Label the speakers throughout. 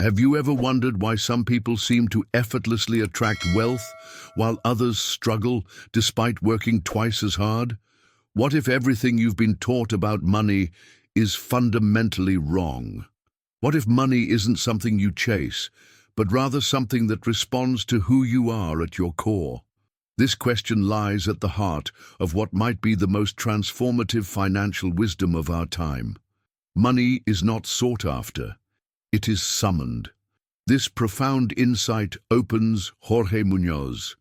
Speaker 1: Have you ever wondered why some people seem to effortlessly attract wealth while others struggle despite working twice as hard? What if everything you've been taught about money is fundamentally wrong? What if money isn't something you chase, but rather something that responds to who you are at your core? This question lies at the heart of what might be the most transformative financial wisdom of our time. Money is not sought after. It is summoned. This profound insight opens Jorge Muñoz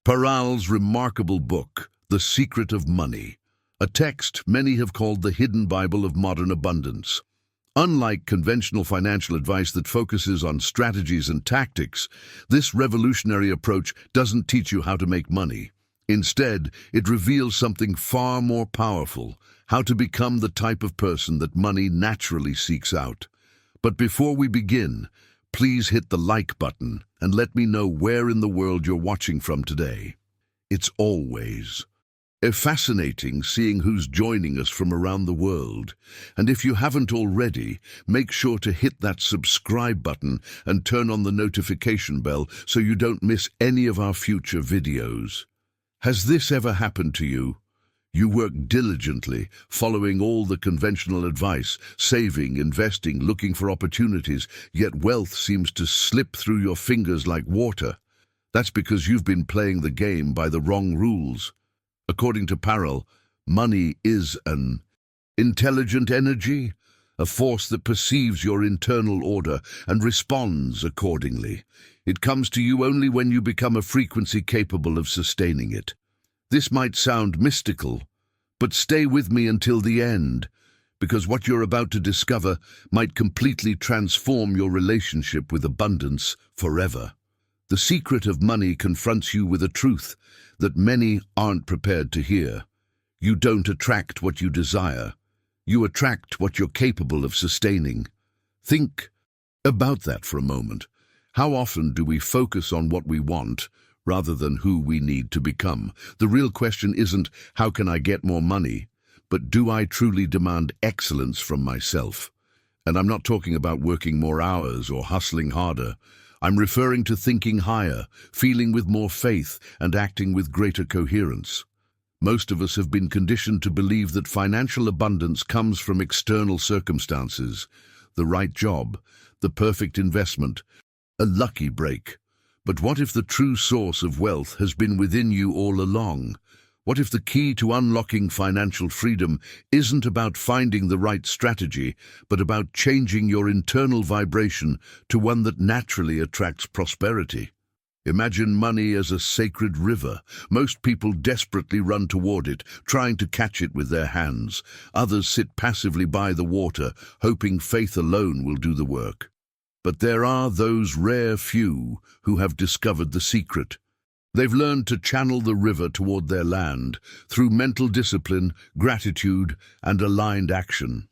Speaker 1: Parral's remarkable book, The Secret of Money, a text many have called the hidden Bible of modern abundance. Unlike conventional financial advice that focuses on strategies and tactics, this revolutionary approach doesn't teach you how to make money. Instead, it reveals something far more powerful: how to become the type of person that money naturally seeks out. But before we begin, please hit the like button and let me know where in the world you're watching from today. It's always fascinating seeing who's joining us from around the world. And if you haven't already, make sure to hit that subscribe button and turn on the notification bell so you don't miss any of our future videos. Has this ever happened to you? You work diligently, following all the conventional advice, saving, investing, looking for opportunities, yet wealth seems to slip through your fingers like water. That's because you've been playing the game by the wrong rules. According to Parral, money is an intelligent energy, a force that perceives your internal order and responds accordingly. It comes to you only when you become a frequency capable of sustaining it. This might sound mystical, but stay with me until the end, because what you're about to discover might completely transform your relationship with abundance forever. The secret of money confronts you with a truth that many aren't prepared to hear. You don't attract what you desire. You attract what you're capable of sustaining. Think about that for a moment. How often do we focus on what we want rather than who we need to become? The real question isn't, how can I get more money, but do I truly demand excellence from myself? And I'm not talking about working more hours or hustling harder. I'm referring to thinking higher, feeling with more faith, and acting with greater coherence. Most of us have been conditioned to believe that financial abundance comes from external circumstances: the right job, the perfect investment, a lucky break. But what if the true source of wealth has been within you all along? What if the key to unlocking financial freedom isn't about finding the right strategy, but about changing your internal vibration to one that naturally attracts prosperity? Imagine money as a sacred river. Most people desperately run toward it, trying to catch it with their hands. Others sit passively by the water, hoping faith alone will do the work. But there are those rare few who have discovered the secret. They've learned to channel the river toward their land through mental discipline, gratitude, and aligned action.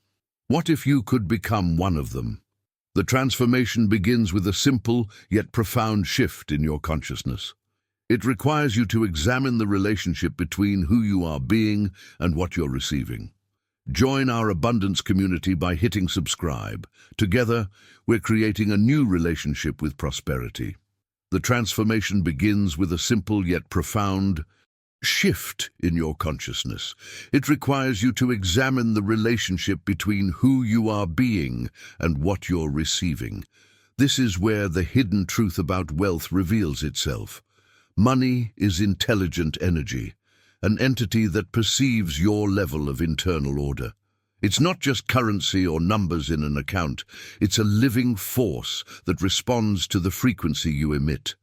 Speaker 1: What if you could become one of them? The transformation begins with a simple yet profound shift in your consciousness. It requires you to examine the relationship between who you are being and what you're receiving. Join our abundance community by hitting subscribe. Together, we're creating a new relationship with prosperity. The transformation begins with a simple yet profound shift in your consciousness. It requires you to examine the relationship between who you are being and what you're receiving. This is where the hidden truth about wealth reveals itself. Money is intelligent energy, an entity that perceives your level of internal order. It's not just currency or numbers in an account. It's a living force that responds to the frequency you emit.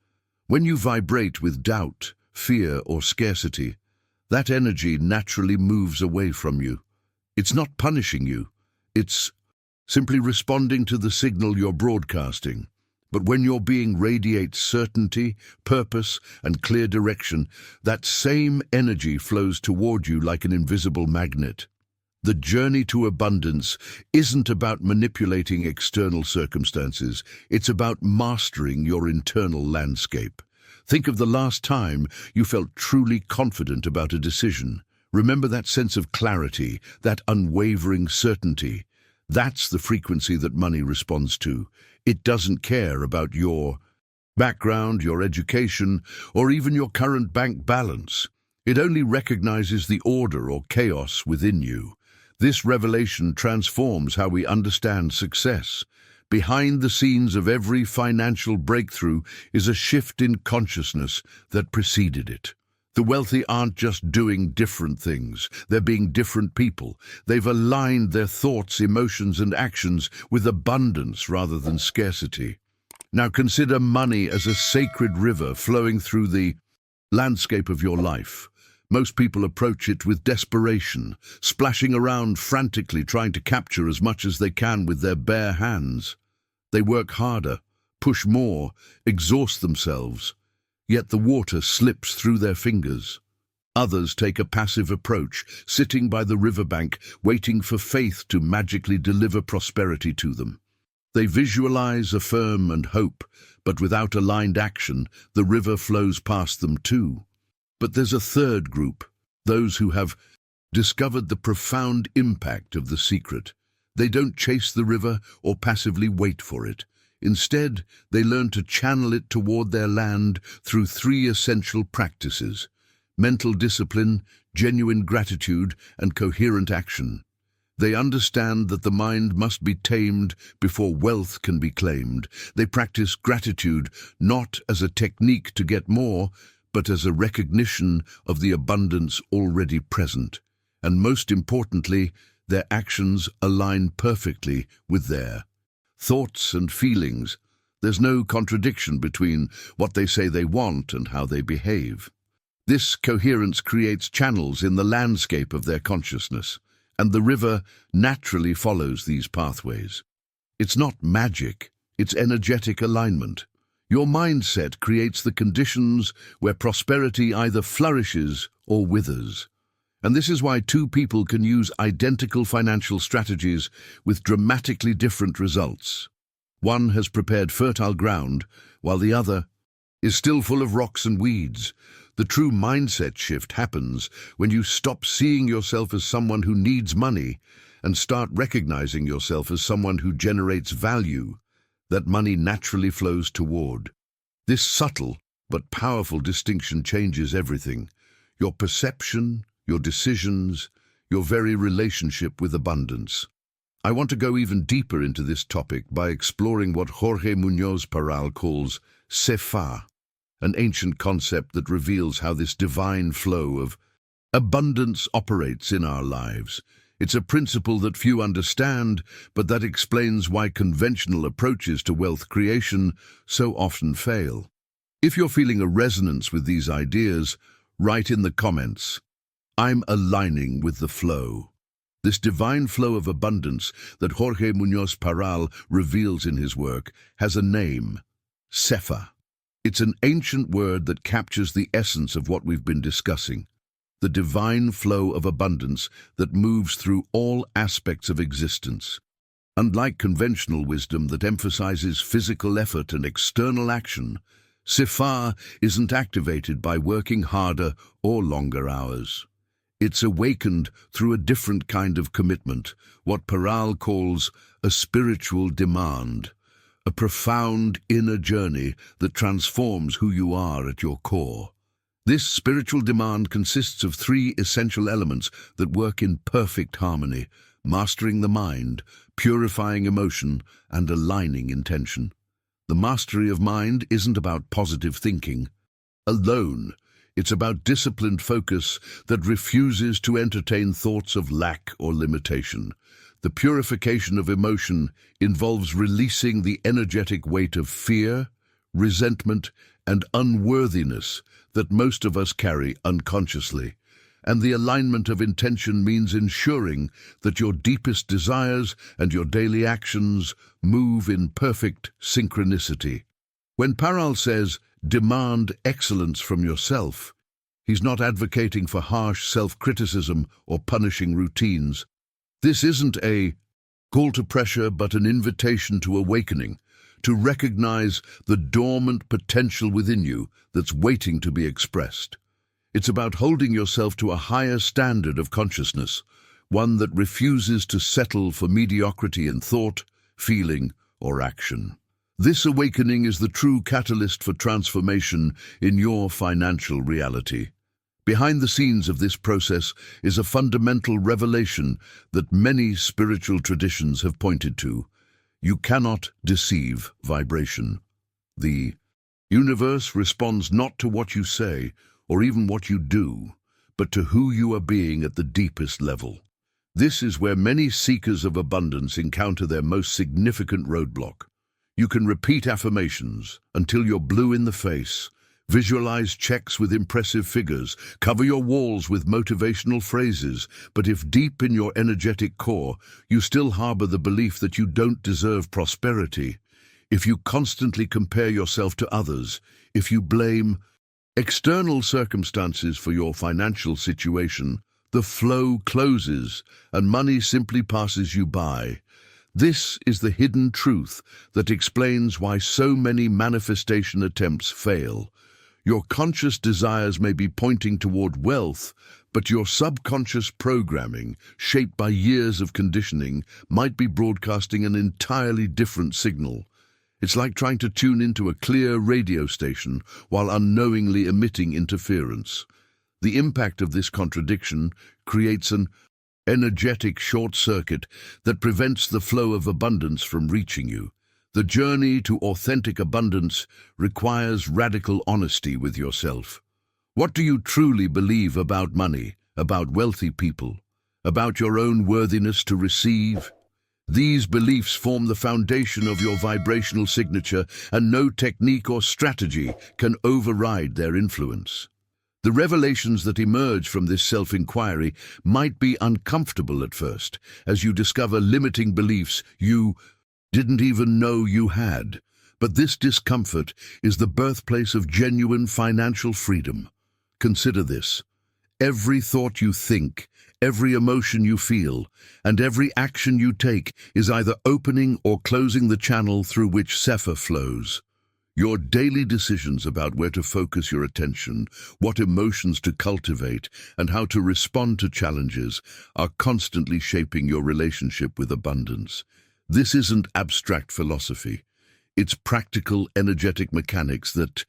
Speaker 1: When you vibrate with doubt, fear, or scarcity, that energy naturally moves away from you. It's not punishing you. It's simply responding to the signal you're broadcasting. But when your being radiates certainty, purpose, and clear direction, that same energy flows toward you like an invisible magnet. The journey to abundance isn't about manipulating external circumstances. It's about mastering your internal landscape. Think of the last time you felt truly confident about a decision. Remember that sense of clarity, that unwavering certainty. That's the frequency that money responds to. It doesn't care about your background, your education, or even your current bank balance. It only recognizes the order or chaos within you. This revelation transforms how we understand success. Behind the scenes of every financial breakthrough is a shift in consciousness that preceded it. The wealthy aren't just doing different things, they're being different people. They've aligned their thoughts, emotions, and actions with abundance rather than scarcity. Now consider money as a sacred river flowing through the landscape of your life. Most people approach it with desperation, splashing around frantically trying to capture as much as they can with their bare hands. They work harder, push more, exhaust themselves, yet the water slips through their fingers. Others take a passive approach, sitting by the riverbank, waiting for faith to magically deliver prosperity to them. They visualize, affirm, and hope, but without aligned action, the river flows past them too. But there's a third group, those who have discovered the profound impact of the secret. They don't chase the river or passively wait for it. Instead, they learn to channel it toward their land through three essential practices: mental discipline, genuine gratitude, and coherent action. They understand that the mind must be tamed before wealth can be claimed. They practice gratitude not as a technique to get more, but as a recognition of the abundance already present. And most importantly, their actions align perfectly with their thoughts and feelings. There's no contradiction between what they say they want and how they behave. This coherence creates channels in the landscape of their consciousness, and the river naturally follows these pathways. It's not magic, it's energetic alignment. Your mindset creates the conditions where prosperity either flourishes or withers. And this is why two people can use identical financial strategies with dramatically different results. One has prepared fertile ground, while the other is still full of rocks and weeds. The true mindset shift happens when you stop seeing yourself as someone who needs money and start recognizing yourself as someone who generates value that money naturally flows toward. This subtle but powerful distinction changes everything: your perception, your decisions, your very relationship with abundance. I want to go even deeper into this topic by exploring what Jorge Muñoz Parral calls sefa, an ancient concept that reveals how this divine flow of abundance operates in our lives. It's a principle that few understand, but that explains why conventional approaches to wealth creation so often fail. If you're feeling a resonance with these ideas, write in the comments, "I'm aligning with the flow." This divine flow of abundance that Jorge Muñoz Parral reveals in his work has a name: sefa. It's an ancient word that captures the essence of what we've been discussing: the divine flow of abundance that moves through all aspects of existence. Unlike conventional wisdom that emphasizes physical effort and external action, sefa isn't activated by working harder or longer hours. It's awakened through a different kind of commitment, what Parral calls a spiritual demand, a profound inner journey that transforms who you are at your core. This spiritual demand consists of three essential elements that work in perfect harmony: mastering the mind, purifying emotion, and aligning intention. The mastery of mind isn't about positive thinking alone. It's about disciplined focus that refuses to entertain thoughts of lack or limitation. The purification of emotion involves releasing the energetic weight of fear, resentment, and unworthiness that most of us carry unconsciously. And the alignment of intention means ensuring that your deepest desires and your daily actions move in perfect synchronicity. When Parral says, "Demand excellence from yourself," he's not advocating for harsh self-criticism or punishing routines. This isn't a call to pressure, but an invitation to awakening, to recognize the dormant potential within you that's waiting to be expressed. It's about holding yourself to a higher standard of consciousness, one that refuses to settle for mediocrity in thought, feeling, or action. This awakening is the true catalyst for transformation in your financial reality. Behind the scenes of this process is a fundamental revelation that many spiritual traditions have pointed to. You cannot deceive vibration. The universe responds not to what you say or even what you do, but to who you are being at the deepest level. This is where many seekers of abundance encounter their most significant roadblock. You can repeat affirmations until you're blue in the face, visualize checks with impressive figures, cover your walls with motivational phrases, but if deep in your energetic core you still harbor the belief that you don't deserve prosperity, if you constantly compare yourself to others, if you blame external circumstances for your financial situation, the flow closes and money simply passes you by. This is the hidden truth that explains why so many manifestation attempts fail. Your conscious desires may be pointing toward wealth, but your subconscious programming, shaped by years of conditioning, might be broadcasting an entirely different signal. It's like trying to tune into a clear radio station while unknowingly emitting interference. The impact of this contradiction creates an energetic short circuit that prevents the flow of abundance from reaching you. The journey to authentic abundance requires radical honesty with yourself. What do you truly believe about money, about wealthy people, about your own worthiness to receive? These beliefs form the foundation of your vibrational signature, and no technique or strategy can override their influence. The revelations that emerge from this self-inquiry might be uncomfortable at first, as you discover limiting beliefs you didn't even know you had. But this discomfort is the birthplace of genuine financial freedom. Consider this. Every thought you think, every emotion you feel, and every action you take is either opening or closing the channel through which Sefer flows. Your daily decisions about where to focus your attention, what emotions to cultivate, and how to respond to challenges are constantly shaping your relationship with abundance. This isn't abstract philosophy. It's practical, energetic mechanics that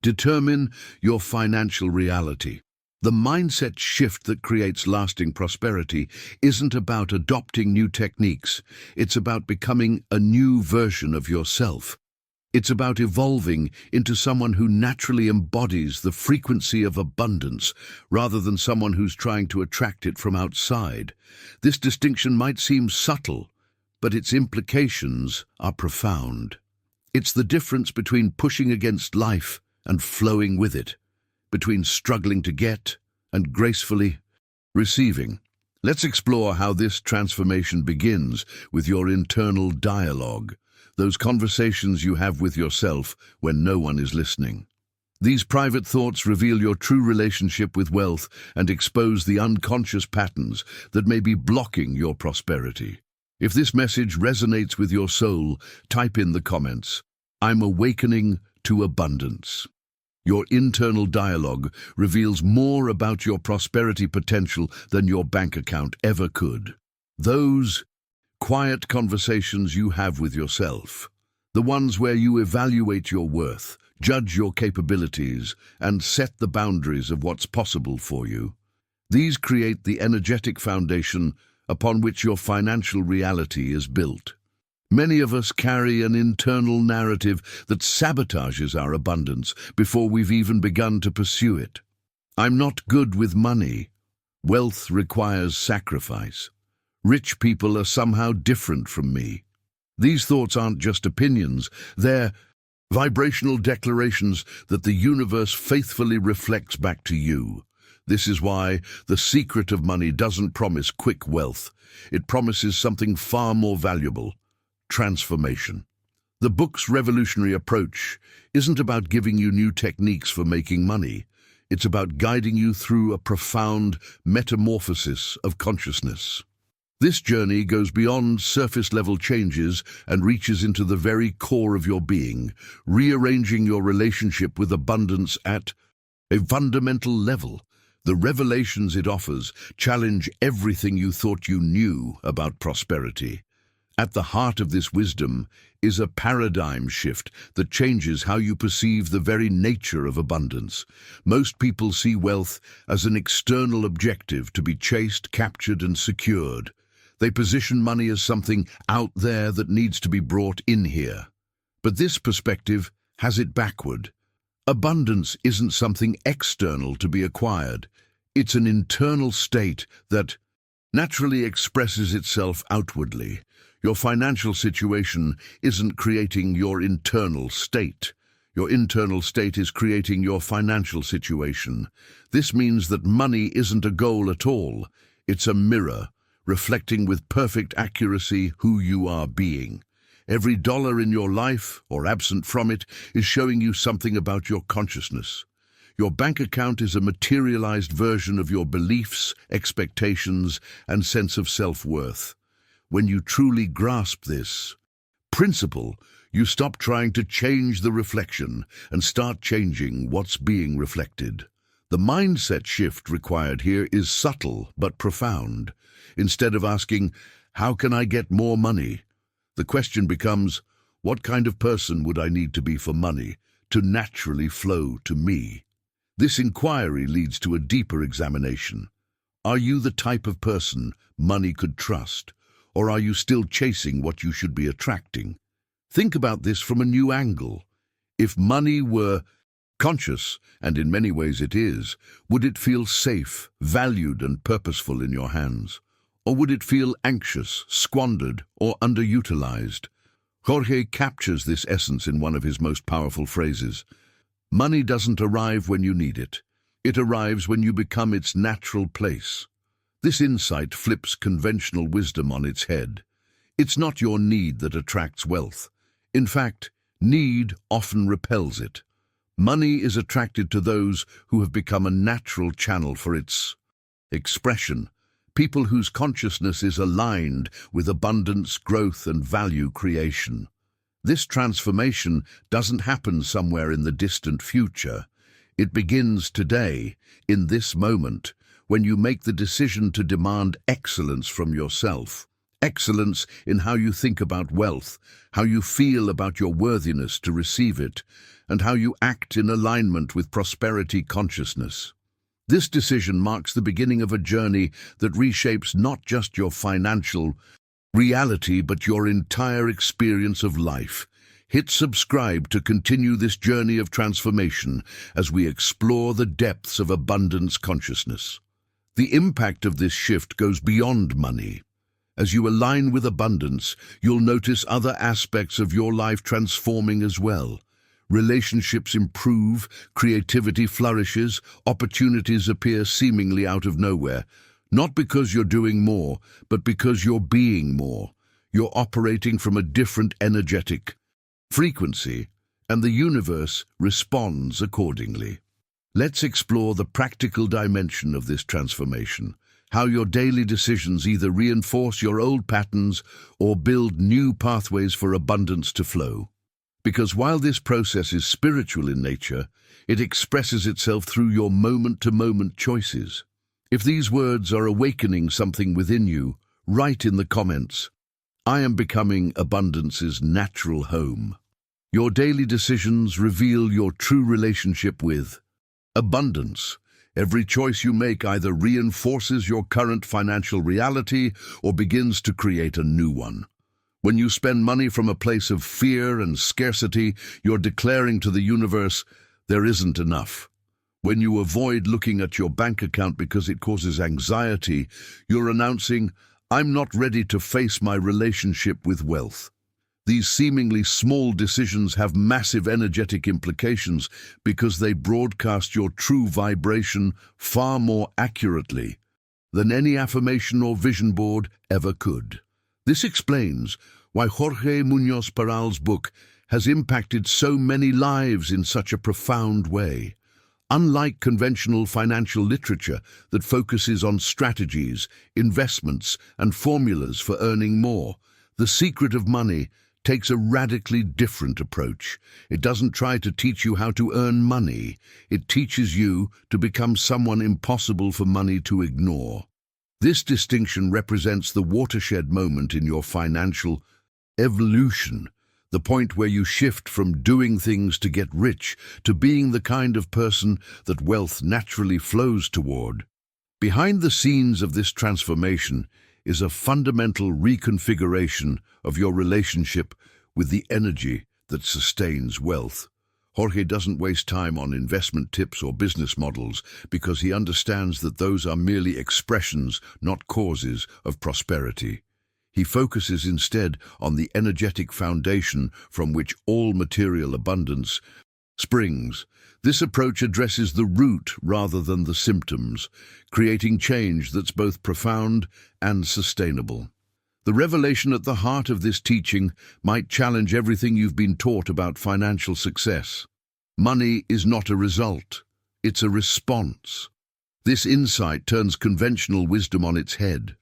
Speaker 1: determine your financial reality. The mindset shift that creates lasting prosperity isn't about adopting new techniques. It's about becoming a new version of yourself. It's about evolving into someone who naturally embodies the frequency of abundance rather than someone who's trying to attract it from outside. This distinction might seem subtle, but its implications are profound. It's the difference between pushing against life and flowing with it, between struggling to get and gracefully receiving. Let's explore how this transformation begins with your internal dialogue, those conversations you have with yourself when no one is listening. These private thoughts reveal your true relationship with wealth and expose the unconscious patterns that may be blocking your prosperity. If this message resonates with your soul, type in the comments, "I'm awakening to abundance." Your internal dialogue reveals more about your prosperity potential than your bank account ever could. Those quiet conversations you have with yourself, the ones where you evaluate your worth, judge your capabilities, and set the boundaries of what's possible for you. These create the energetic foundation upon which your financial reality is built. Many of us carry an internal narrative that sabotages our abundance before we've even begun to pursue it. I'm not good with money. Wealth requires sacrifice. Rich people are somehow different from me. These thoughts aren't just opinions, they're vibrational declarations that the universe faithfully reflects back to you. This is why the secret of money doesn't promise quick wealth. It promises something far more valuable: transformation. The book's revolutionary approach isn't about giving you new techniques for making money. It's about guiding you through a profound metamorphosis of consciousness. This journey goes beyond surface-level changes and reaches into the very core of your being, rearranging your relationship with abundance at a fundamental level. The revelations it offers challenge everything you thought you knew about prosperity. At the heart of this wisdom is a paradigm shift that changes how you perceive the very nature of abundance. Most people see wealth as an external objective to be chased, captured, and secured. They position money as something out there that needs to be brought in here. But this perspective has it backward. Abundance isn't something external to be acquired. It's an internal state that naturally expresses itself outwardly. Your financial situation isn't creating your internal state. Your internal state is creating your financial situation. This means that money isn't a goal at all. It's a mirror, reflecting with perfect accuracy who you are being. Every dollar in your life, or absent from it, is showing you something about your consciousness. Your bank account is a materialized version of your beliefs, expectations, and sense of self-worth. When you truly grasp this principle, you stop trying to change the reflection and start changing what's being reflected. The mindset shift required here is subtle but profound. Instead of asking, "How can I get more money?" the question becomes, "What kind of person would I need to be for money to naturally flow to me?" This inquiry leads to a deeper examination. Are you the type of person money could trust? Or are you still chasing what you should be attracting? Think about this from a new angle. If money were conscious, and in many ways it is, would it feel safe, valued, and purposeful in your hands? Or would it feel anxious, squandered, or underutilized? Jorge captures this essence in one of his most powerful phrases. Money doesn't arrive when you need it. It arrives when you become its natural place. This insight flips conventional wisdom on its head. It's not your need that attracts wealth. In fact, need often repels it. Money is attracted to those who have become a natural channel for its expression, people whose consciousness is aligned with abundance, growth, and value creation. This transformation doesn't happen somewhere in the distant future. It begins today, in this moment, when you make the decision to demand excellence from yourself. Excellence in how you think about wealth, how you feel about your worthiness to receive it, and how you act in alignment with prosperity consciousness. This decision marks the beginning of a journey that reshapes not just your financial reality, but your entire experience of life. Hit subscribe to continue this journey of transformation as we explore the depths of abundance consciousness. The impact of this shift goes beyond money. As you align with abundance, you'll notice other aspects of your life transforming as well. Relationships improve, creativity flourishes, opportunities appear seemingly out of nowhere. Not because you're doing more, but because you're being more. You're operating from a different energetic frequency, and the universe responds accordingly. Let's explore the practical dimension of this transformation, how your daily decisions either reinforce your old patterns or build new pathways for abundance to flow. Because while this process is spiritual in nature, it expresses itself through your moment-to-moment choices. If these words are awakening something within you, write in the comments, "I am becoming abundance's natural home." Your daily decisions reveal your true relationship with abundance. Every choice you make either reinforces your current financial reality or begins to create a new one. When you spend money from a place of fear and scarcity, you're declaring to the universe, "There isn't enough." When you avoid looking at your bank account because it causes anxiety, you're announcing, "I'm not ready to face my relationship with wealth." These seemingly small decisions have massive energetic implications because they broadcast your true vibration far more accurately than any affirmation or vision board ever could. This explains why Jorge Munoz Parral's book has impacted so many lives in such a profound way. Unlike conventional financial literature that focuses on strategies, investments, and formulas for earning more, The Secret of Money takes a radically different approach. It doesn't try to teach you how to earn money. It teaches you to become someone impossible for money to ignore. This distinction represents the watershed moment in your financial evolution, the point where you shift from doing things to get rich to being the kind of person that wealth naturally flows toward. Behind the scenes of this transformation is a fundamental reconfiguration of your relationship with the energy that sustains wealth. Jorge doesn't waste time on investment tips or business models because he understands that those are merely expressions, not causes, of prosperity. He focuses instead on the energetic foundation from which all material abundance springs. This approach addresses the root rather than the symptoms, creating change that's both profound and sustainable. The revelation at the heart of this teaching might challenge everything you've been taught about financial success. Money is not a result, it's a response. This insight turns conventional wisdom on its head.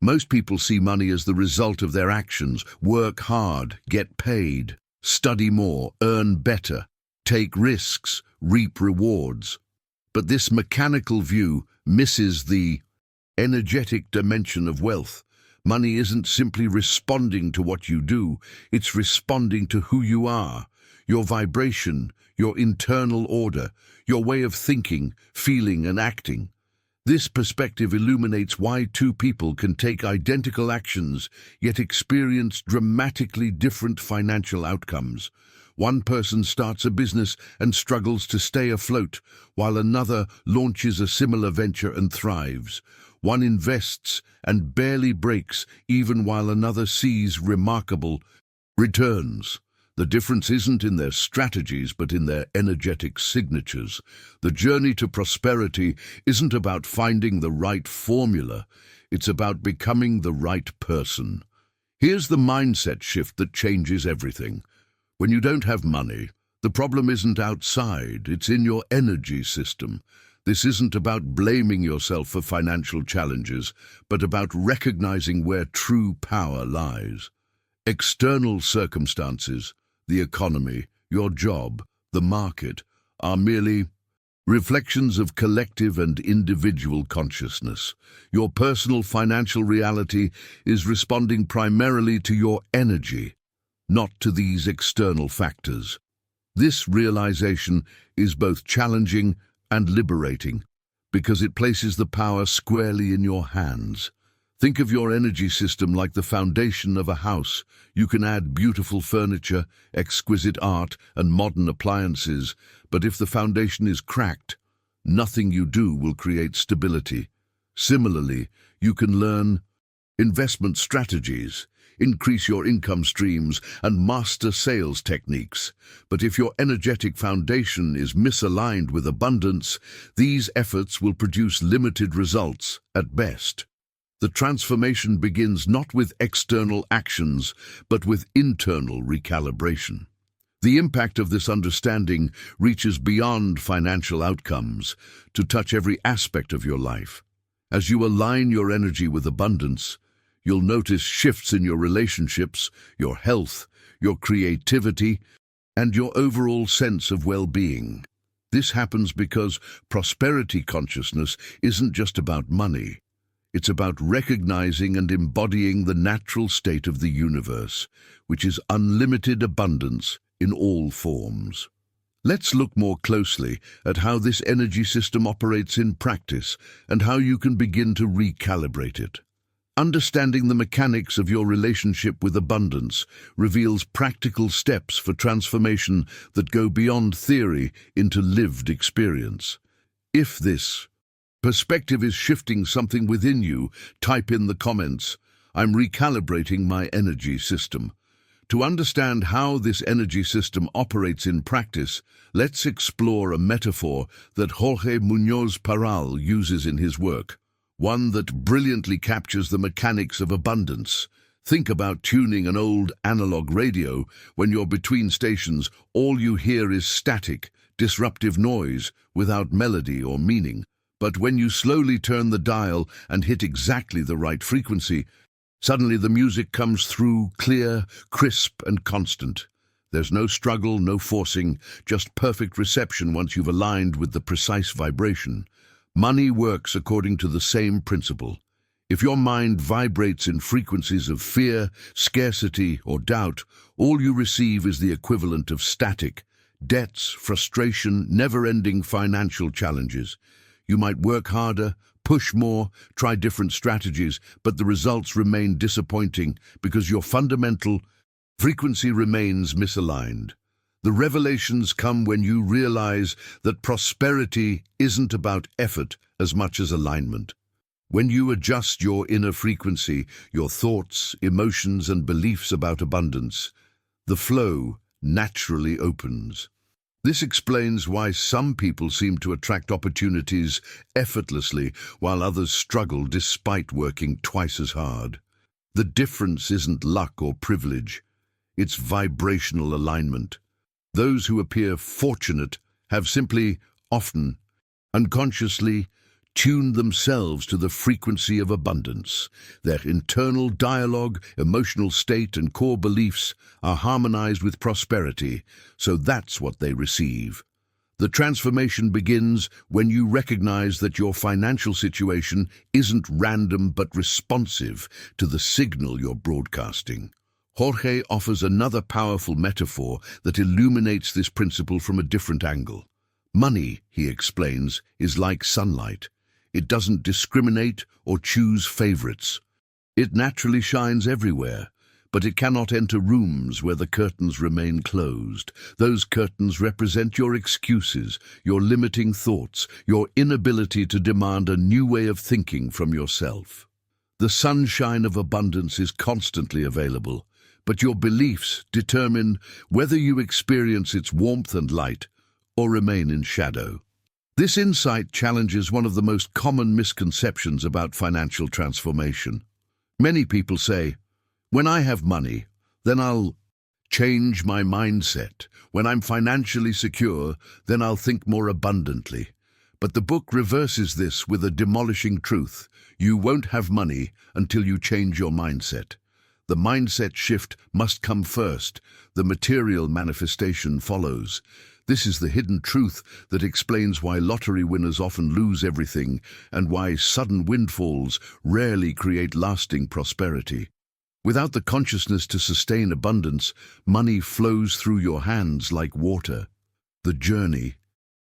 Speaker 1: Most people see money as the result of their actions: work hard, get paid, study more, earn better, take risks, reap rewards. But this mechanical view misses the energetic dimension of wealth. Money isn't simply responding to what you do, it's responding to who you are, your vibration, your internal order, your way of thinking, feeling, and acting. This perspective illuminates why two people can take identical actions yet experience dramatically different financial outcomes. One person starts a business and struggles to stay afloat, while another launches a similar venture and thrives. One invests and barely breaks, even while another sees remarkable returns. The difference isn't in their strategies, but in their energetic signatures. The journey to prosperity isn't about finding the right formula, it's about becoming the right person. Here's the mindset shift that changes everything. When you don't have money, the problem isn't outside, it's in your energy system. This isn't about blaming yourself for financial challenges, but about recognizing where true power lies. External circumstances, the economy, your job, the market, are merely reflections of collective and individual consciousness. Your personal financial reality is responding primarily to your energy, not to these external factors. This realization is both challenging and liberating because it places the power squarely in your hands. Think of your energy system like the foundation of a house. You can add beautiful furniture, exquisite art, and modern appliances, but if the foundation is cracked, nothing you do will create stability. Similarly, you can learn investment strategies, increase your income streams, and master sales techniques. But if your energetic foundation is misaligned with abundance, these efforts will produce limited results at best. The transformation begins not with external actions, but with internal recalibration. The impact of this understanding reaches beyond financial outcomes to touch every aspect of your life. As you align your energy with abundance, you'll notice shifts in your relationships, your health, your creativity, and your overall sense of well-being. This happens because prosperity consciousness isn't just about money. It's about recognizing and embodying the natural state of the universe, which is unlimited abundance in all forms. Let's look more closely at how this energy system operates in practice and how you can begin to recalibrate it. Understanding the mechanics of your relationship with abundance reveals practical steps for transformation that go beyond theory into lived experience. If this perspective is shifting something within you, type in the comments, "I'm recalibrating my energy system." To understand how this energy system operates in practice, let's explore a metaphor that Jorge Muñoz Parral uses in his work, one that brilliantly captures the mechanics of abundance. Think about tuning an old analog radio. When you're between stations, all you hear is static, disruptive noise without melody or meaning. But when you slowly turn the dial and hit exactly the right frequency, Suddenly the music comes through, clear, crisp, and constant. There's no struggle, no forcing, just perfect reception once you've aligned with the precise vibration. Money works according to the same principle. If your mind vibrates in frequencies of fear, scarcity, or doubt, all you receive is the equivalent of static, debts, frustration, never-ending financial challenges. You might work harder, push more, try different strategies, but the results remain disappointing because your fundamental frequency remains misaligned. The revelations come when you realize that prosperity isn't about effort as much as alignment. When you adjust your inner frequency, your thoughts, emotions, and beliefs about abundance, the flow naturally opens. This explains why some people seem to attract opportunities effortlessly while others struggle despite working twice as hard. The difference isn't luck or privilege, it's vibrational alignment. Those who appear fortunate have simply, often, unconsciously, tuned themselves to the frequency of abundance. Their internal dialogue, emotional state, and core beliefs are harmonized with prosperity, so that's what they receive. The transformation begins when you recognize that your financial situation isn't random but responsive to the signal you're broadcasting. Jorge offers another powerful metaphor that illuminates this principle from a different angle. Money, he explains, is like sunlight. It doesn't discriminate or choose favorites. It naturally shines everywhere, but it cannot enter rooms where the curtains remain closed. Those curtains represent your excuses, your limiting thoughts, your inability to demand a new way of thinking from yourself. The sunshine of abundance is constantly available, but your beliefs determine whether you experience its warmth and light or remain in shadow. This insight challenges one of the most common misconceptions about financial transformation. Many people say, "When I have money, then I'll change my mindset. When I'm financially secure, then I'll think more abundantly." But the book reverses this with a demolishing truth. You won't have money until you change your mindset. The mindset shift must come first. The material manifestation follows. This is the hidden truth that explains why lottery winners often lose everything and why sudden windfalls rarely create lasting prosperity. Without the consciousness to sustain abundance, money flows through your hands like water. The journey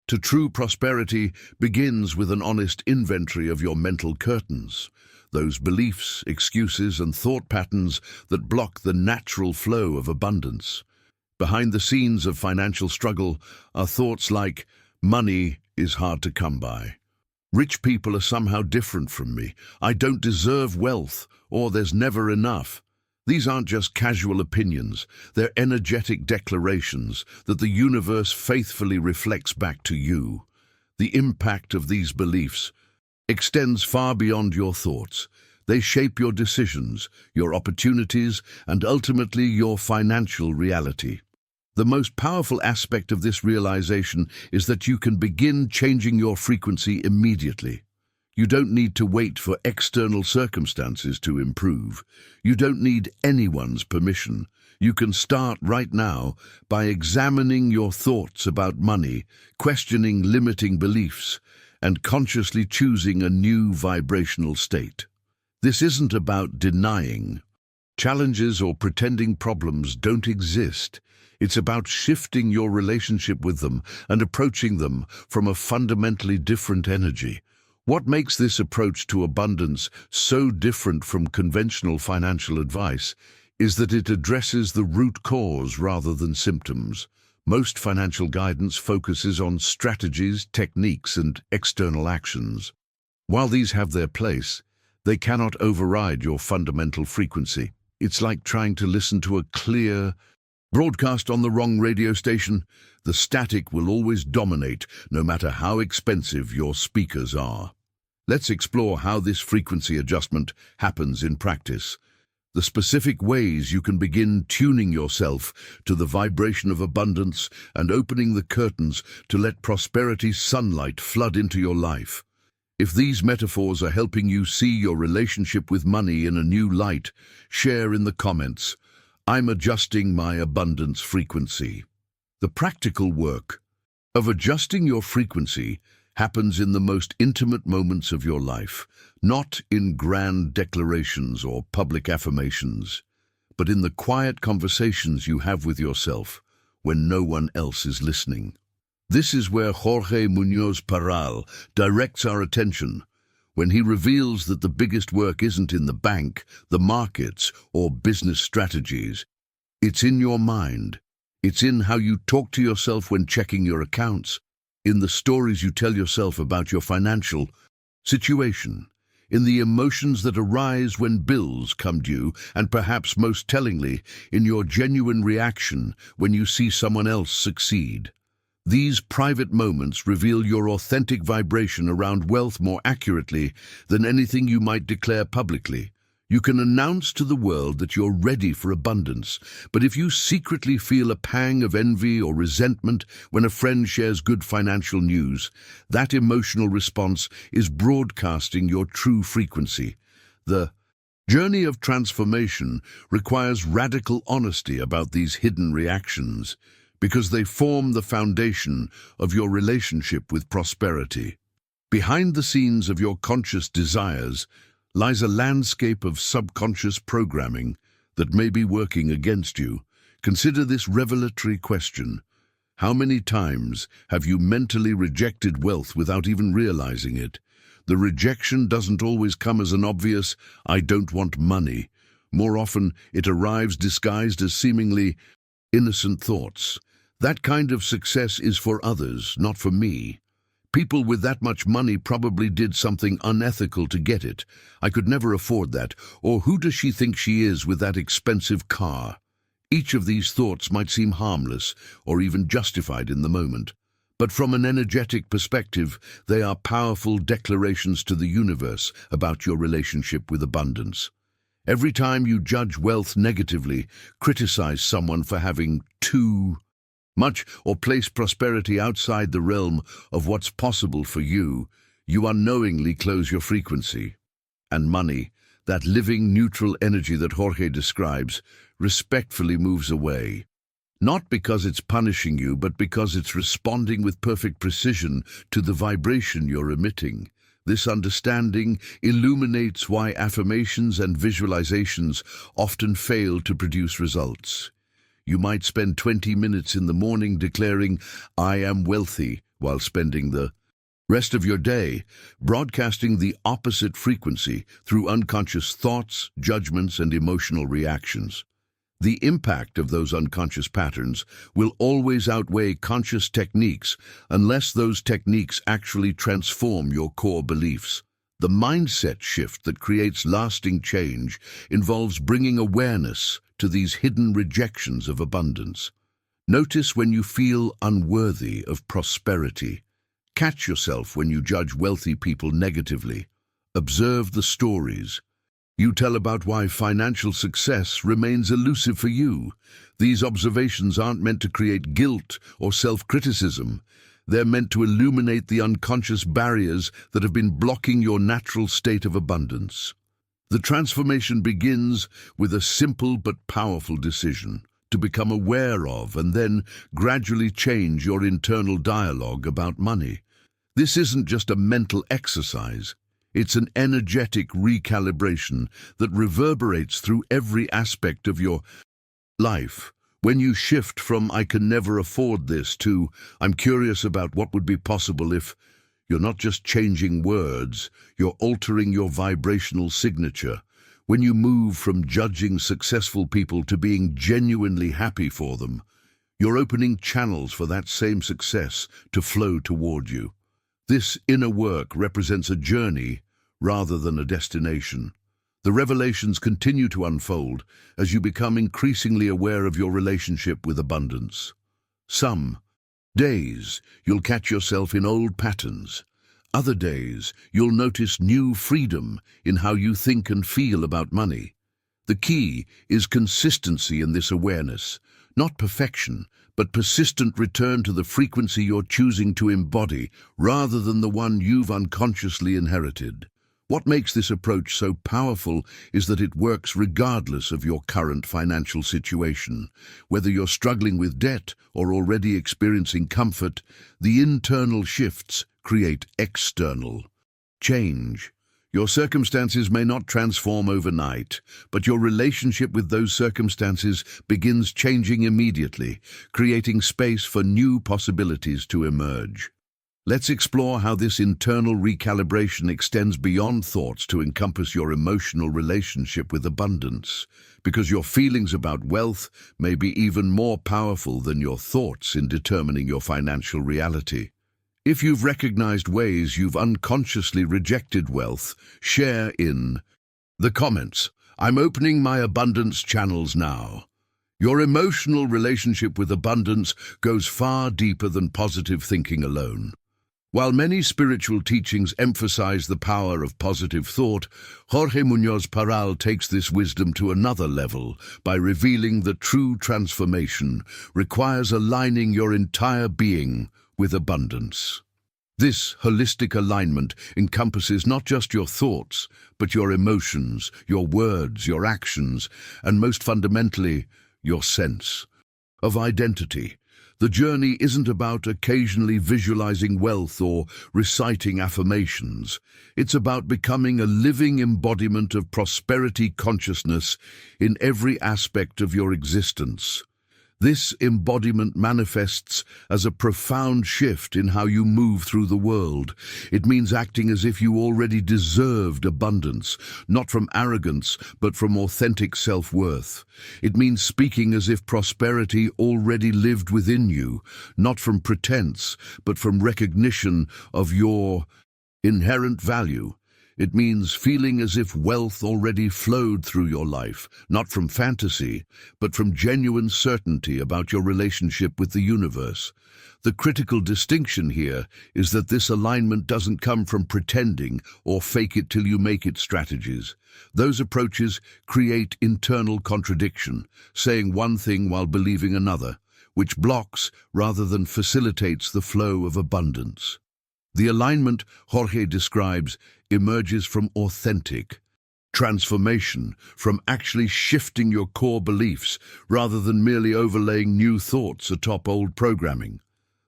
Speaker 1: to true prosperity begins with an honest inventory of your mental curtains, those beliefs, excuses, and thought patterns that block the natural flow of abundance. Behind the scenes of financial struggle are thoughts like, "Money is hard to come by. Rich people are somehow different from me. I don't deserve wealth," or "There's never enough." These aren't just casual opinions, they're energetic declarations that the universe faithfully reflects back to you. The impact of these beliefs extends far beyond your thoughts. They shape your decisions, your opportunities, and ultimately your financial reality. The most powerful aspect of this realization is that you can begin changing your frequency immediately. You don't need to wait for external circumstances to improve. You don't need anyone's permission. You can start right now by examining your thoughts about money, questioning limiting beliefs, and consciously choosing a new vibrational state. This isn't about denying challenges or pretending problems don't exist. It's about shifting your relationship with them and approaching them from a fundamentally different energy. What makes this approach to abundance so different from conventional financial advice is that it addresses the root cause rather than symptoms. Most financial guidance focuses on strategies, techniques, and external actions. While these have their place, they cannot override your fundamental frequency. It's like trying to listen to a clear broadcast on the wrong radio station. The static will always dominate, no matter how expensive your speakers are. Let's explore how this frequency adjustment happens in practice. The specific ways you can begin tuning yourself to the vibration of abundance and opening the curtains to let prosperity's sunlight flood into your life. If these metaphors are helping you see your relationship with money in a new light, share in the comments. I'm adjusting my abundance frequency. The practical work of adjusting your frequency happens in the most intimate moments of your life, not in grand declarations or public affirmations, but in the quiet conversations you have with yourself when no one else is listening. This is where Jorge Muñoz Parral directs our attention, when he reveals that the biggest work isn't in the bank, the markets, or business strategies. It's in your mind. It's in how you talk to yourself when checking your accounts, in the stories you tell yourself about your financial situation, in the emotions that arise when bills come due, and perhaps most tellingly, in your genuine reaction when you see someone else succeed. These private moments reveal your authentic vibration around wealth more accurately than anything you might declare publicly. You can announce to the world that you're ready for abundance, but if you secretly feel a pang of envy or resentment when a friend shares good financial news, that emotional response is broadcasting your true frequency. The journey of transformation requires radical honesty about these hidden reactions, because they form the foundation of your relationship with prosperity. Behind the scenes of your conscious desires lies a landscape of subconscious programming that may be working against you. Consider this revelatory question. How many times have you mentally rejected wealth without even realizing it? The rejection doesn't always come as an obvious, "I don't want money." More often, it arrives disguised as seemingly innocent thoughts. That kind of success is for others, not for me. People with that much money probably did something unethical to get it. I could never afford that. Or who does she think she is with that expensive car? Each of these thoughts might seem harmless or even justified in the moment. But from an energetic perspective, they are powerful declarations to the universe about your relationship with abundance. Every time you judge wealth negatively, criticize someone for having too much, or place prosperity outside the realm of what's possible for you, you unknowingly close your frequency. And money, that living, neutral energy that Jorge describes, respectfully moves away. Not because it's punishing you, but because it's responding with perfect precision to the vibration you're emitting. This understanding illuminates why affirmations and visualizations often fail to produce results. You might spend 20 minutes in the morning declaring, "I am wealthy," while spending the rest of your day broadcasting the opposite frequency through unconscious thoughts, judgments, and emotional reactions. The impact of those unconscious patterns will always outweigh conscious techniques unless those techniques actually transform your core beliefs. The mindset shift that creates lasting change involves bringing awareness to these hidden rejections of abundance. Notice when you feel unworthy of prosperity. Catch yourself when you judge wealthy people negatively. Observe the stories you tell about why financial success remains elusive for you. These observations aren't meant to create guilt or self-criticism. They're meant to illuminate the unconscious barriers that have been blocking your natural state of abundance. The transformation begins with a simple but powerful decision to become aware of and then gradually change your internal dialogue about money. This isn't just a mental exercise. It's an energetic recalibration that reverberates through every aspect of your life. When you shift from "I can never afford this" to "I'm curious about what would be possible if," you're not just changing words, you're altering your vibrational signature. When you move from judging successful people to being genuinely happy for them, you're opening channels for that same success to flow toward you. This inner work represents a journey rather than a destination. The revelations continue to unfold as you become increasingly aware of your relationship with abundance. Some days, you'll catch yourself in old patterns. Other days, you'll notice new freedom in how you think and feel about money. The key is consistency in this awareness, not perfection, but persistent return to the frequency you're choosing to embody rather than the one you've unconsciously inherited. What makes this approach so powerful is that it works regardless of your current financial situation. Whether you're struggling with debt or already experiencing comfort, the internal shifts create external change. Your circumstances may not transform overnight, but your relationship with those circumstances begins changing immediately, creating space for new possibilities to emerge. Let's explore how this internal recalibration extends beyond thoughts to encompass your emotional relationship with abundance, because your feelings about wealth may be even more powerful than your thoughts in determining your financial reality. If you've recognized ways you've unconsciously rejected wealth, share in the comments. I'm opening my abundance channels now. Your emotional relationship with abundance goes far deeper than positive thinking alone. While many spiritual teachings emphasize the power of positive thought, Jorge Muñoz Parral takes this wisdom to another level by revealing that true transformation requires aligning your entire being with abundance. This holistic alignment encompasses not just your thoughts, but your emotions, your words, your actions, and most fundamentally, your sense of identity. The journey isn't about occasionally visualizing wealth or reciting affirmations. It's about becoming a living embodiment of prosperity consciousness in every aspect of your existence. This embodiment manifests as a profound shift in how you move through the world. It means acting as if you already deserved abundance, not from arrogance, but from authentic self-worth. It means speaking as if prosperity already lived within you, not from pretense, but from recognition of your inherent value. It means feeling as if wealth already flowed through your life, not from fantasy, but from genuine certainty about your relationship with the universe. The critical distinction here is that this alignment doesn't come from pretending or fake it till you make it strategies. Those approaches create internal contradiction, saying one thing while believing another, which blocks rather than facilitates the flow of abundance. The alignment Jorge describes emerges from authentic transformation, from actually shifting your core beliefs rather than merely overlaying new thoughts atop old programming.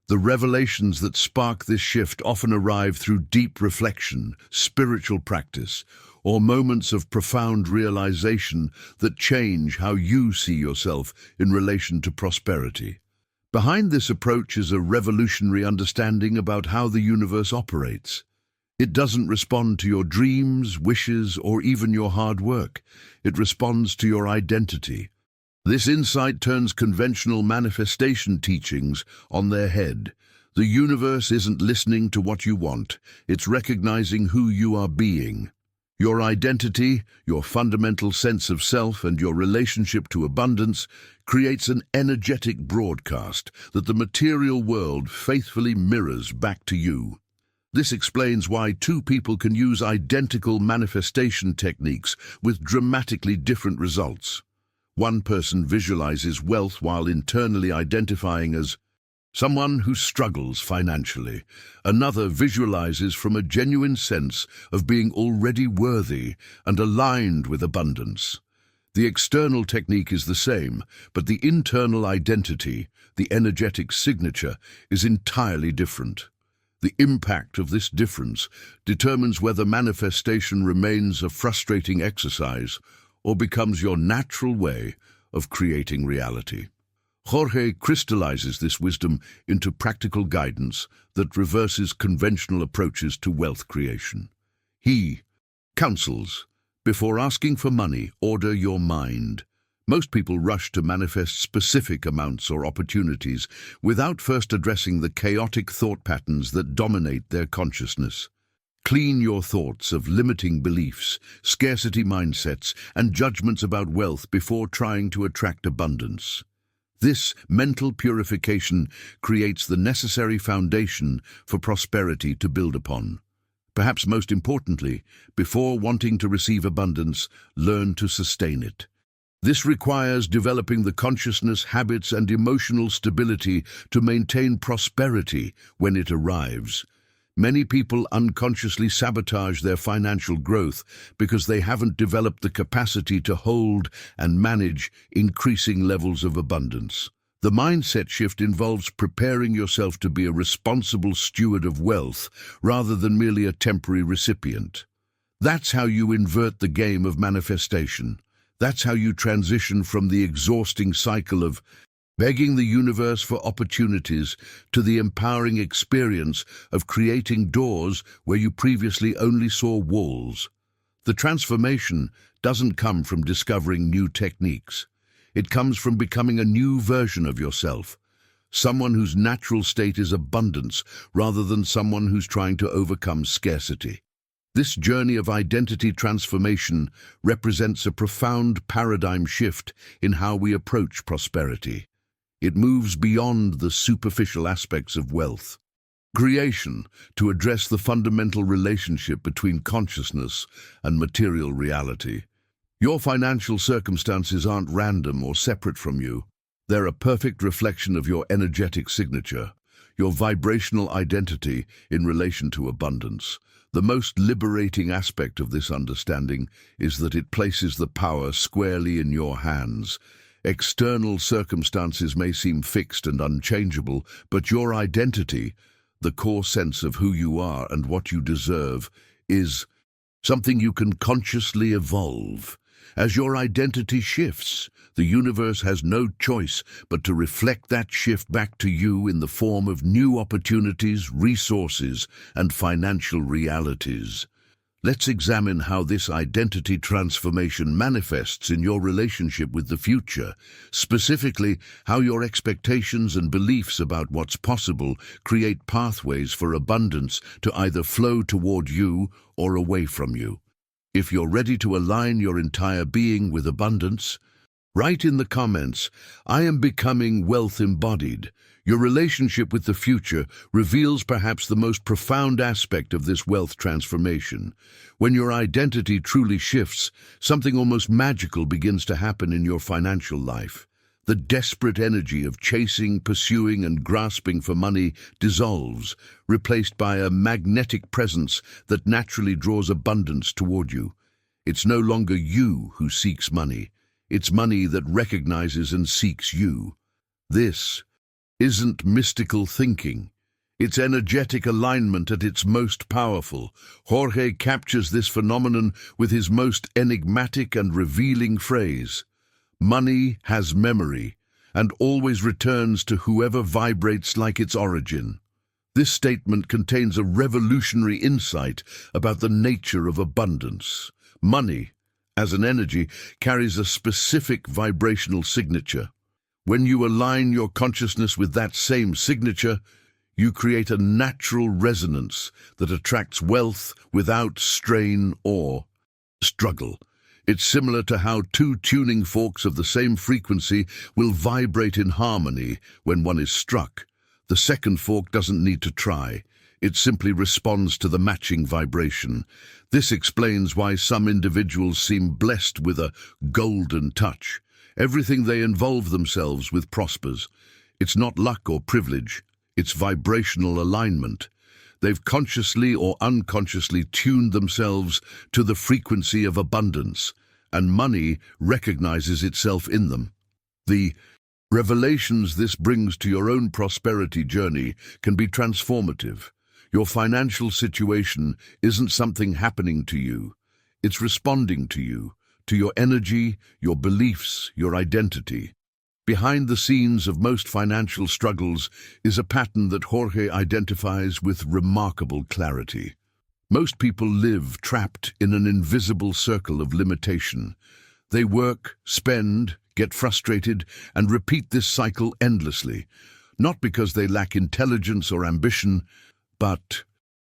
Speaker 1: The revelations that spark this shift often arrive through deep reflection, spiritual practice, or moments of profound realization that change how you see yourself in relation to prosperity. Behind this approach is a revolutionary understanding about how the universe operates. It doesn't respond to your dreams, wishes, or even your hard work. It responds to your identity. This insight turns conventional manifestation teachings on their head. The universe isn't listening to what you want. It's recognizing who you are being. Your identity, your fundamental sense of self, and your relationship to abundance creates an energetic broadcast that the material world faithfully mirrors back to you. This explains why two people can use identical manifestation techniques with dramatically different results. One person visualizes wealth while internally identifying as someone who struggles financially. Another visualizes from a genuine sense of being already worthy and aligned with abundance. The external technique is the same, but the internal identity, the energetic signature, is entirely different. The impact of this difference determines whether manifestation remains a frustrating exercise or becomes your natural way of creating reality. Jorge crystallizes this wisdom into practical guidance that reverses conventional approaches to wealth creation. He counsels, before asking for money, order your mind. Most people rush to manifest specific amounts or opportunities without first addressing the chaotic thought patterns that dominate their consciousness. Clean your thoughts of limiting beliefs, scarcity mindsets, and judgments about wealth before trying to attract abundance. This mental purification creates the necessary foundation for prosperity to build upon. Perhaps most importantly, before wanting to receive abundance, learn to sustain it. This requires developing the consciousness, habits, and emotional stability to maintain prosperity when it arrives. Many people unconsciously sabotage their financial growth because they haven't developed the capacity to hold and manage increasing levels of abundance. The mindset shift involves preparing yourself to be a responsible steward of wealth rather than merely a temporary recipient. That's how you invert the game of manifestation. That's how you transition from the exhausting cycle of begging the universe for opportunities to the empowering experience of creating doors where you previously only saw walls. The transformation doesn't come from discovering new techniques. It comes from becoming a new version of yourself, someone whose natural state is abundance rather than someone who's trying to overcome scarcity. This journey of identity transformation represents a profound paradigm shift in how we approach prosperity. It moves beyond the superficial aspects of wealth creation to address the fundamental relationship between consciousness and material reality. Your financial circumstances aren't random or separate from you. They're a perfect reflection of your energetic signature, your vibrational identity in relation to abundance. The most liberating aspect of this understanding is that it places the power squarely in your hands. External circumstances may seem fixed and unchangeable, but your identity, the core sense of who you are and what you deserve, is something you can consciously evolve. As your identity shifts, the universe has no choice but to reflect that shift back to you in the form of new opportunities, resources, and financial realities. Let's examine how this identity transformation manifests in your relationship with the future, specifically how your expectations and beliefs about what's possible create pathways for abundance to either flow toward you or away from you. If you're ready to align your entire being with abundance, write in the comments, "I am becoming wealth embodied." Your relationship with the future reveals perhaps the most profound aspect of this wealth transformation. When your identity truly shifts, something almost magical begins to happen in your financial life. The desperate energy of chasing, pursuing, and grasping for money dissolves, replaced by a magnetic presence that naturally draws abundance toward you. It's no longer you who seeks money. It's money that recognizes and seeks you. This isn't mystical thinking. It's energetic alignment at its most powerful. Jorge captures this phenomenon with his most enigmatic and revealing phrase: "Money has memory and always returns to whoever vibrates like its origin." This statement contains a revolutionary insight about the nature of abundance. Money, as an energy, carries a specific vibrational signature. When you align your consciousness with that same signature, you create a natural resonance that attracts wealth without strain or struggle. It's similar to how two tuning forks of the same frequency will vibrate in harmony when one is struck. The second fork doesn't need to try. It simply responds to the matching vibration. This explains why some individuals seem blessed with a golden touch. Everything they involve themselves with prospers. It's not luck or privilege, it's vibrational alignment. They've consciously or unconsciously tuned themselves to the frequency of abundance, and money recognizes itself in them. The revelations this brings to your own prosperity journey can be transformative. Your financial situation isn't something happening to you, it's responding to you, to your energy, your beliefs, your identity. Behind the scenes of most financial struggles is a pattern that Jorge identifies with remarkable clarity. Most people live trapped in an invisible circle of limitation. They work, spend, get frustrated, and repeat this cycle endlessly, not because they lack intelligence or ambition, but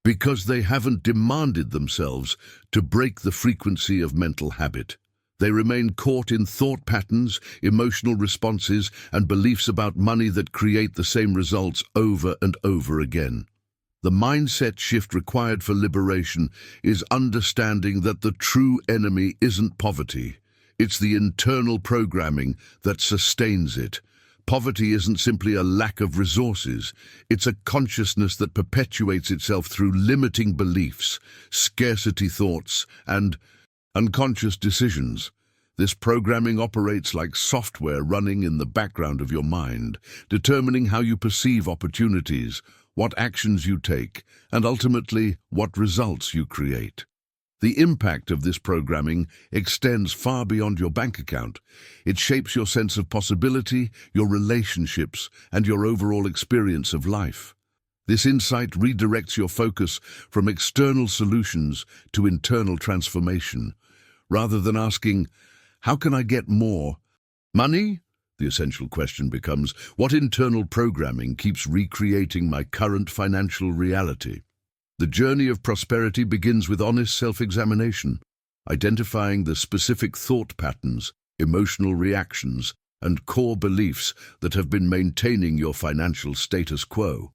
Speaker 1: because they haven't demanded themselves to break the frequency of mental habit. They remain caught in thought patterns, emotional responses, and beliefs about money that create the same results over and over again. The mindset shift required for liberation is understanding that the true enemy isn't poverty, It's the internal programming that sustains it. Poverty isn't simply a lack of resources, it's a consciousness that perpetuates itself through limiting beliefs, scarcity thoughts, and unconscious decisions. This programming operates like software running in the background of your mind, determining how you perceive opportunities, what actions you take, and ultimately what results you create. The impact of this programming extends far beyond your bank account. It shapes your sense of possibility, your relationships, and your overall experience of life. This insight redirects your focus from external solutions to internal transformation. Rather than asking, "How can I get more money?" the essential question becomes, what internal programming keeps recreating my current financial reality? The journey of prosperity begins with honest self-examination, identifying the specific thought patterns, emotional reactions, and core beliefs that have been maintaining your financial status quo.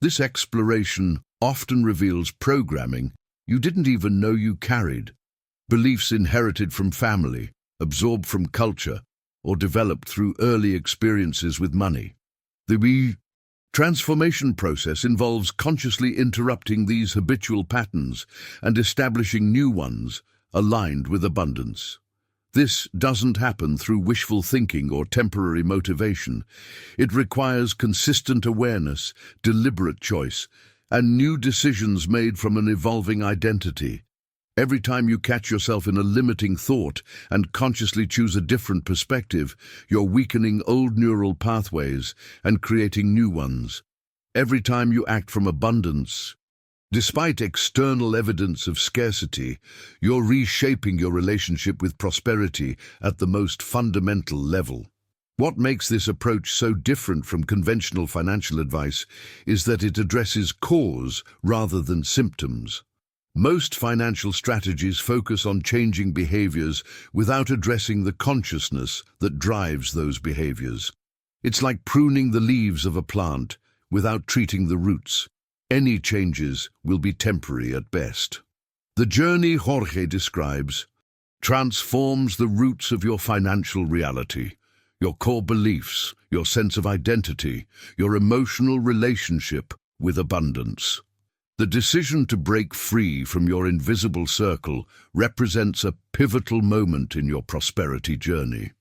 Speaker 1: This exploration often reveals programming you didn't even know you carried, beliefs inherited from family, absorbed from culture, or developed through early experiences with money. The transformation process involves consciously interrupting these habitual patterns and establishing new ones aligned with abundance. This doesn't happen through wishful thinking or temporary motivation. It requires consistent awareness, deliberate choice, and new decisions made from an evolving identity. Every time you catch yourself in a limiting thought and consciously choose a different perspective, you're weakening old neural pathways and creating new ones. Every time you act from abundance, despite external evidence of scarcity, you're reshaping your relationship with prosperity at the most fundamental level. What makes this approach so different from conventional financial advice is that it addresses cause rather than symptoms. Most financial strategies focus on changing behaviors without addressing the consciousness that drives those behaviors. It's like pruning the leaves of a plant without treating the roots. Any changes will be temporary at best. The journey Jorge describes transforms the roots of your financial reality, your core beliefs, your sense of identity, your emotional relationship with abundance. The decision to break free from your invisible circle represents a pivotal moment in your prosperity journey.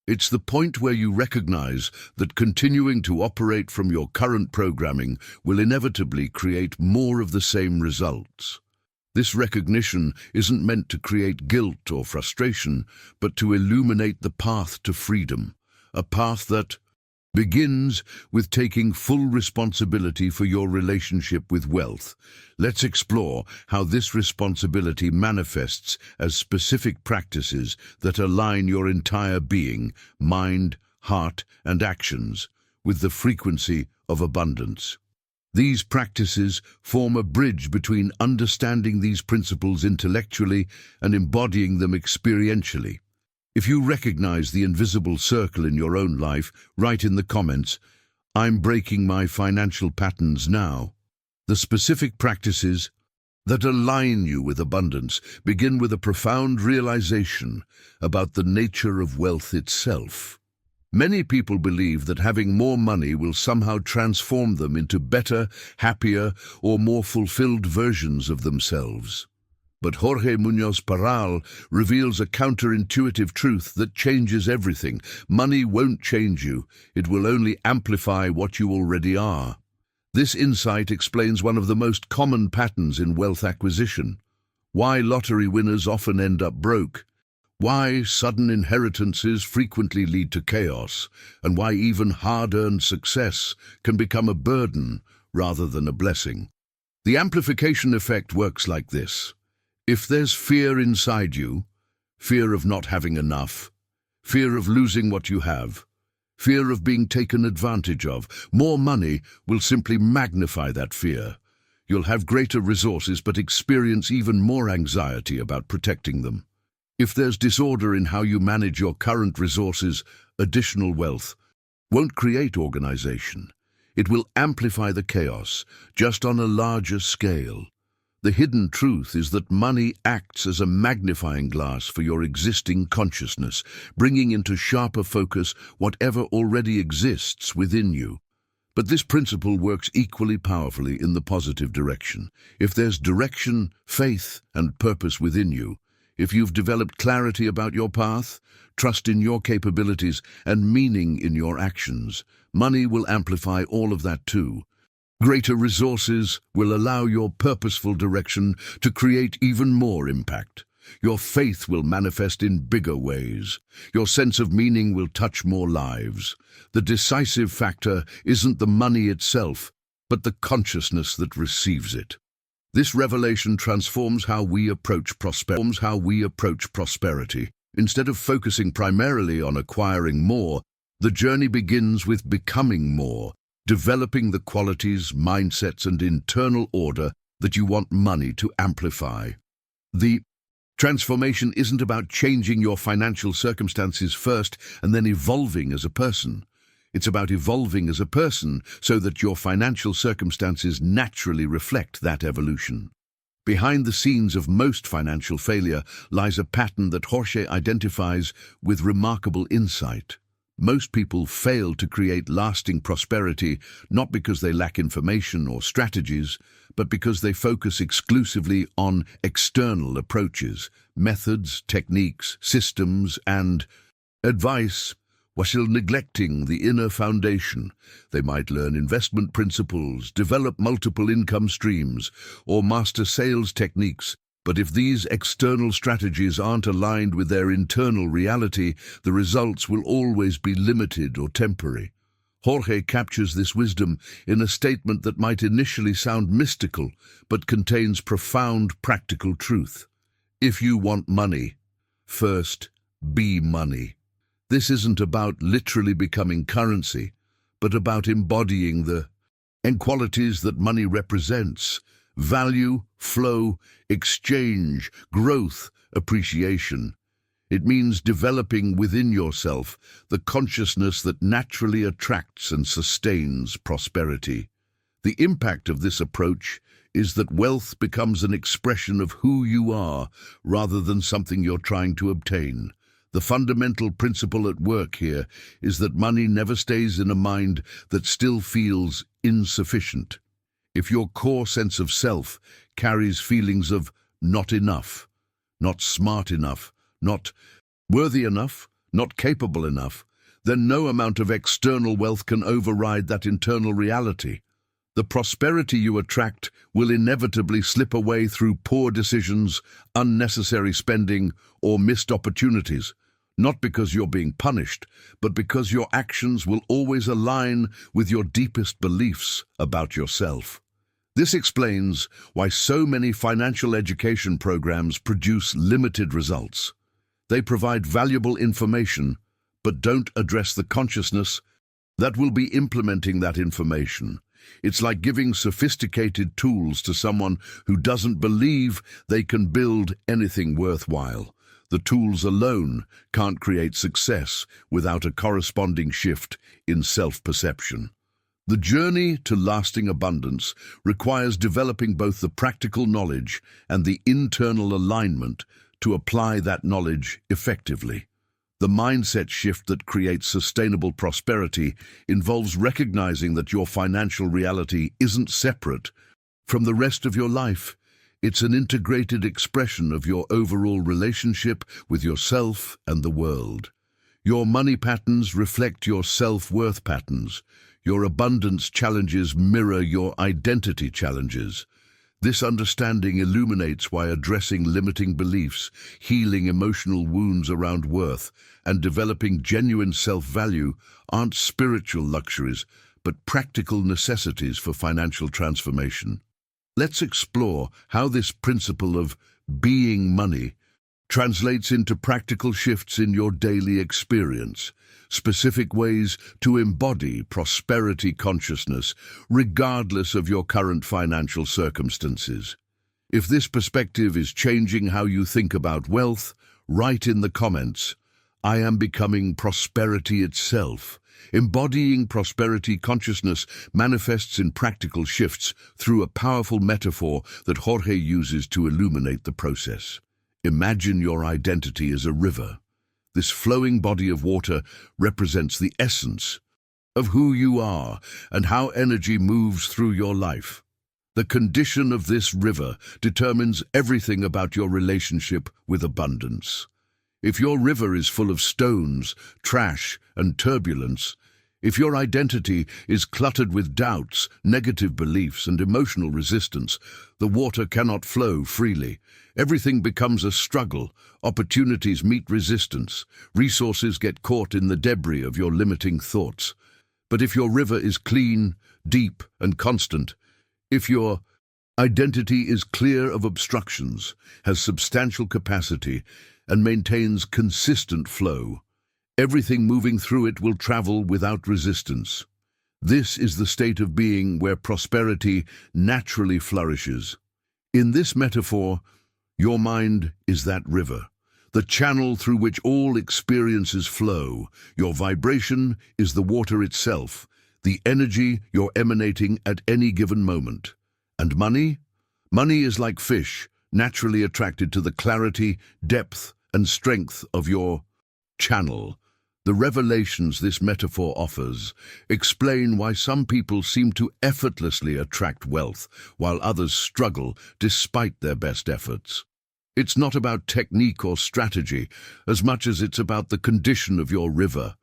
Speaker 1: It's the point where you recognize that continuing to operate from your current programming will inevitably create more of the same results. This recognition isn't meant to create guilt or frustration, but to illuminate the path to freedom, a path that begins with taking full responsibility for your relationship with wealth. Let's explore how this responsibility manifests as specific practices that align your entire being, mind, heart, and actions with the frequency of abundance. These practices form a bridge between understanding these principles intellectually and embodying them experientially. If you recognize the invisible circle in your own life, write in the comments, "I'm breaking my financial patterns now." The specific practices that align you with abundance begin with a profound realization about the nature of wealth itself. Many people believe that having more money will somehow transform them into better, happier, or more fulfilled versions of themselves. But Jorge Munoz Parral reveals a counterintuitive truth that changes everything. Money won't change you. It will only amplify what you already are. This insight explains one of the most common patterns in wealth acquisition. Why lottery winners often end up broke. Why sudden inheritances frequently lead to chaos. And why even hard-earned success can become a burden rather than a blessing. The amplification effect works like this. If there's fear inside you, fear of not having enough, fear of losing what you have, fear of being taken advantage of, more money will simply magnify that fear. You'll have greater resources but experience even more anxiety about protecting them. If there's disorder in how you manage your current resources, additional wealth won't create organization. It will amplify the chaos, just on a larger scale. The hidden truth is that money acts as a magnifying glass for your existing consciousness, bringing into sharper focus whatever already exists within you. But this principle works equally powerfully in the positive direction. If there's direction, faith, and purpose within you, if you've developed clarity about your path, trust in your capabilities, and meaning in your actions, money will amplify all of that too. Greater resources will allow your purposeful direction to create even more impact. Your faith will manifest in bigger ways. Your sense of meaning will touch more lives. The decisive factor isn't the money itself, but the consciousness that receives it. This revelation transforms how we approach prosperity. Instead of focusing primarily on acquiring more, the journey begins with becoming more, developing the qualities, mindsets, and internal order that you want money to amplify. The transformation isn't about changing your financial circumstances first and then evolving as a person. It's about evolving as a person so that your financial circumstances naturally reflect that evolution. Behind the scenes of most financial failure lies a pattern that Jorge identifies with remarkable insight. Most people fail to create lasting prosperity not because they lack information or strategies, but because they focus exclusively on external approaches, methods, techniques, systems, and advice, while neglecting the inner foundation. They might learn investment principles, develop multiple income streams, or master sales techniques, but if these external strategies aren't aligned with their internal reality, the results will always be limited or temporary. Jorge captures this wisdom in a statement that might initially sound mystical, but contains profound practical truth. If you want money, first be money. This isn't about literally becoming currency, but about embodying the qualities that money represents: value, flow, exchange, growth, appreciation. It means developing within yourself the consciousness that naturally attracts and sustains prosperity. The impact of this approach is that wealth becomes an expression of who you are rather than something you're trying to obtain. The fundamental principle at work here is that money never stays in a mind that still feels insufficient. If your core sense of self carries feelings of not enough, not smart enough, not worthy enough, not capable enough, then no amount of external wealth can override that internal reality. The prosperity you attract will inevitably slip away through poor decisions, unnecessary spending, or missed opportunities. Not because you're being punished, but because your actions will always align with your deepest beliefs about yourself. This explains why so many financial education programs produce limited results. They provide valuable information, but don't address the consciousness that will be implementing that information. It's like giving sophisticated tools to someone who doesn't believe they can build anything worthwhile. The tools alone can't create success without a corresponding shift in self-perception. The journey to lasting abundance requires developing both the practical knowledge and the internal alignment to apply that knowledge effectively. The mindset shift that creates sustainable prosperity involves recognizing that your financial reality isn't separate from the rest of your life. It's an integrated expression of your overall relationship with yourself and the world. Your money patterns reflect your self-worth patterns. Your abundance challenges mirror your identity challenges. This understanding illuminates why addressing limiting beliefs, healing emotional wounds around worth, and developing genuine self-value aren't spiritual luxuries, but practical necessities for financial transformation. Let's explore how this principle of being money translates into practical shifts in your daily experience, specific ways to embody prosperity consciousness regardless of your current financial circumstances. If this perspective is changing how you think about wealth, write in the comments, "I am becoming prosperity itself," Embodying prosperity consciousness manifests in practical shifts through a powerful metaphor that Jorge uses to illuminate the process. Imagine your identity as a river. This flowing body of water represents the essence of who you are and how energy moves through your life. The condition of this river determines everything about your relationship with abundance. If your river is full of stones, trash, and turbulence, if your identity is cluttered with doubts, negative beliefs, and emotional resistance, the water cannot flow freely. Everything becomes a struggle. Opportunities meet resistance. Resources get caught in the debris of your limiting thoughts. But if your river is clean, deep, and constant, if your identity is clear of obstructions, has substantial capacity, and maintains consistent flow, everything moving through it will travel without resistance. This is the state of being where prosperity naturally flourishes. In this metaphor, your mind is that river, the channel through which all experiences flow. Your vibration is the water itself, the energy you're emanating at any given moment. And money? Money is like fish, naturally attracted to the clarity, depth, and strength of your channel. The revelations this metaphor offers explain why some people seem to effortlessly attract wealth, while others struggle despite their best efforts. It's not about technique or strategy, as much as it's about the condition of your river,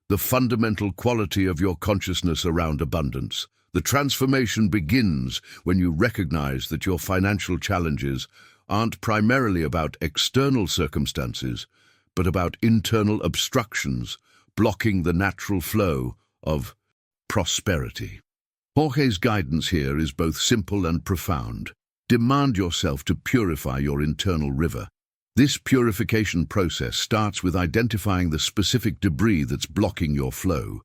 Speaker 1: the fundamental quality of your consciousness around abundance. The transformation begins when you recognize that your financial challenges aren't primarily about external circumstances, but about internal obstructions blocking the natural flow of prosperity. Jorge's guidance here is both simple and profound. Demand yourself to purify your internal river. This purification process starts with identifying the specific debris that's blocking your flow,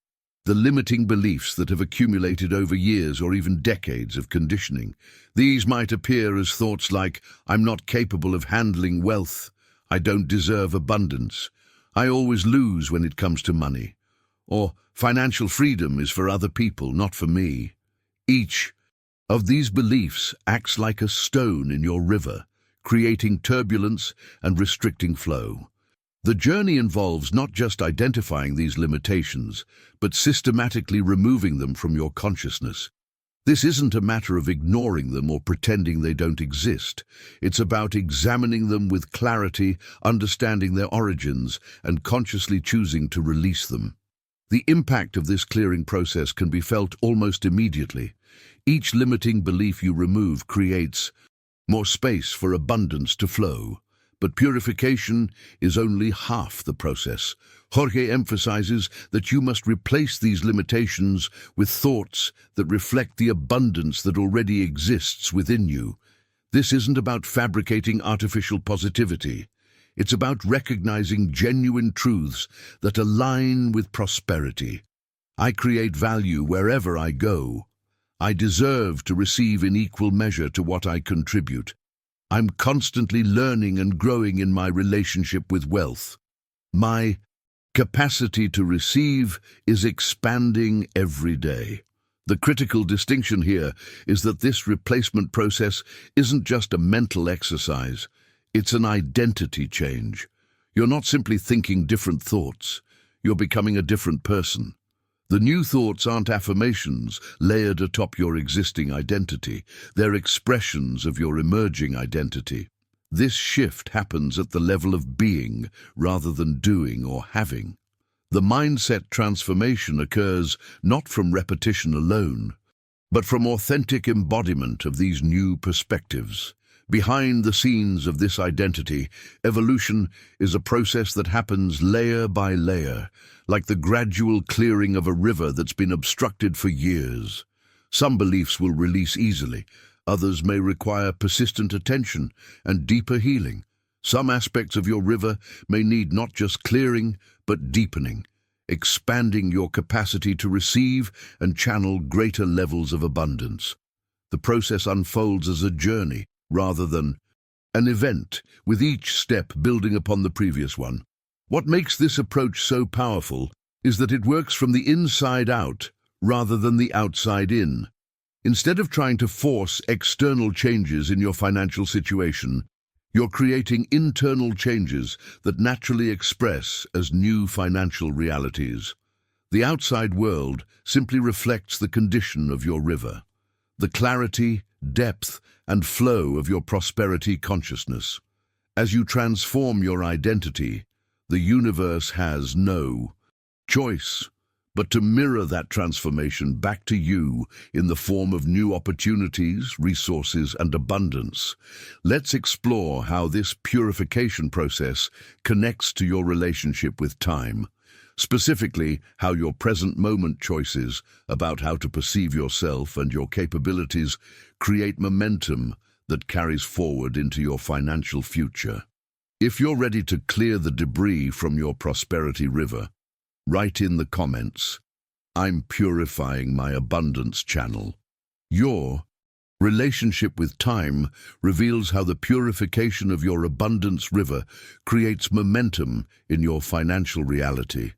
Speaker 1: the limiting beliefs that have accumulated over years or even decades of conditioning. These might appear as thoughts like, "I'm not capable of handling wealth," "I don't deserve abundance," "I always lose when it comes to money," or "Financial freedom is for other people, not for me." Each of these beliefs acts like a stone in your river, creating turbulence and restricting flow. The journey involves not just identifying these limitations, but systematically removing them from your consciousness. This isn't a matter of ignoring them or pretending they don't exist. It's about examining them with clarity, understanding their origins, and consciously choosing to release them. The impact of this clearing process can be felt almost immediately. Each limiting belief you remove creates more space for abundance to flow. But purification is only half the process. Jorge emphasizes that you must replace these limitations with thoughts that reflect the abundance that already exists within you. This isn't about fabricating artificial positivity. It's about recognizing genuine truths that align with prosperity. I create value wherever I go. I deserve to receive in equal measure to what I contribute. I'm constantly learning and growing in my relationship with wealth. My capacity to receive is expanding every day. The critical distinction here is that this replacement process isn't just a mental exercise, it's an identity change. You're not simply thinking different thoughts, you're becoming a different person. The new thoughts aren't affirmations layered atop your existing identity. They're expressions of your emerging identity. This shift happens at the level of being rather than doing or having. The mindset transformation occurs not from repetition alone, but from authentic embodiment of these new perspectives. Behind the scenes of this identity, evolution is a process that happens layer by layer, like the gradual clearing of a river that's been obstructed for years. Some beliefs will release easily, others may require persistent attention and deeper healing. Some aspects of your river may need not just clearing, but deepening, expanding your capacity to receive and channel greater levels of abundance. The process unfolds as a journey, rather than an event, with each step building upon the previous one. What makes this approach so powerful is that it works from the inside out rather than the outside in. Instead of trying to force external changes in your financial situation, you're creating internal changes that naturally express as new financial realities. The outside world simply reflects the condition of your river, the clarity, depth, and flow of your prosperity consciousness. As you transform your identity, the universe has no choice but to mirror that transformation back to you in the form of new opportunities, resources, and abundance. Let's explore how this purification process connects to your relationship with time, specifically how your present moment choices about how to perceive yourself and your capabilities create momentum that carries forward into your financial future. If you're ready to clear the debris from your prosperity river, write in the comments, "I'm purifying my abundance channel." Your relationship with time reveals how the purification of your abundance river creates momentum in your financial reality.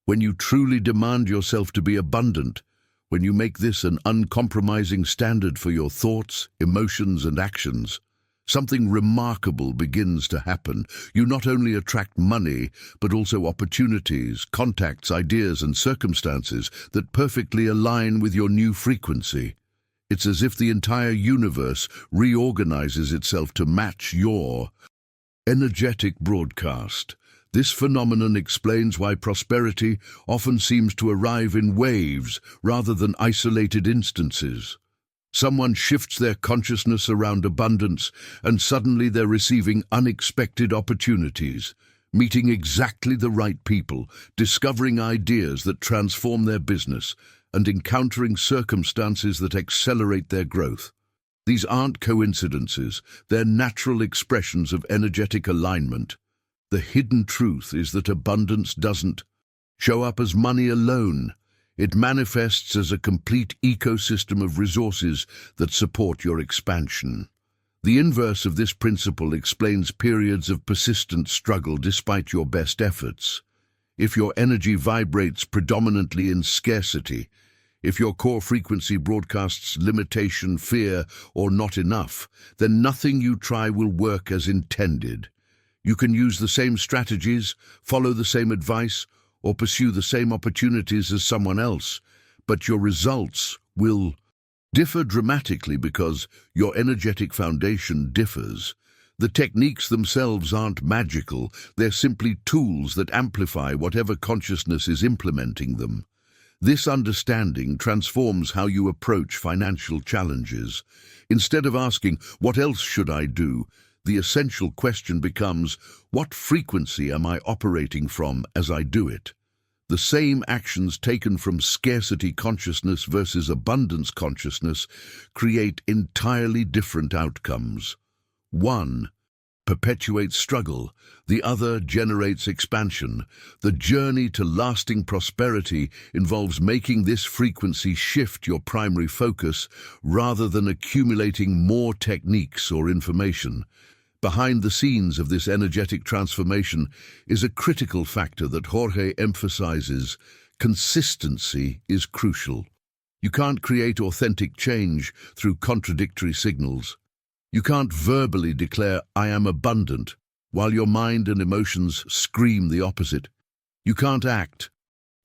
Speaker 1: When you truly demand yourself to be abundant, when you make this an uncompromising standard for your thoughts, emotions, and actions, something remarkable begins to happen. You not only attract money, but also opportunities, contacts, ideas, and circumstances that perfectly align with your new frequency. It's as if the entire universe reorganizes itself to match your energetic broadcast. This phenomenon explains why prosperity often seems to arrive in waves rather than isolated instances. Someone shifts their consciousness around abundance, and suddenly they're receiving unexpected opportunities, meeting exactly the right people, discovering ideas that transform their business, and encountering circumstances that accelerate their growth. These aren't coincidences, they're natural expressions of energetic alignment. The hidden truth is that abundance doesn't show up as money alone. It manifests as a complete ecosystem of resources that support your expansion. The inverse of this principle explains periods of persistent struggle despite your best efforts. If your energy vibrates predominantly in scarcity, if your core frequency broadcasts limitation, fear, or not enough, then nothing you try will work as intended. You can use the same strategies, follow the same advice, or pursue the same opportunities as someone else, but your results will differ dramatically because your energetic foundation differs. The techniques themselves aren't magical, they're simply tools that amplify whatever consciousness is implementing them. This understanding transforms how you approach financial challenges. Instead of asking, "What else should I do?" the essential question becomes, "What frequency am I operating from as I do it?" The same actions taken from scarcity consciousness versus abundance consciousness create entirely different outcomes. One perpetuates struggle, the other generates expansion. The journey to lasting prosperity involves making this frequency shift your primary focus rather than accumulating more techniques or information. Behind the scenes of this energetic transformation is a critical factor that Jorge emphasizes: consistency is crucial. You can't create authentic change through contradictory signals. You can't verbally declare, "I am abundant," while your mind and emotions scream the opposite. You can't act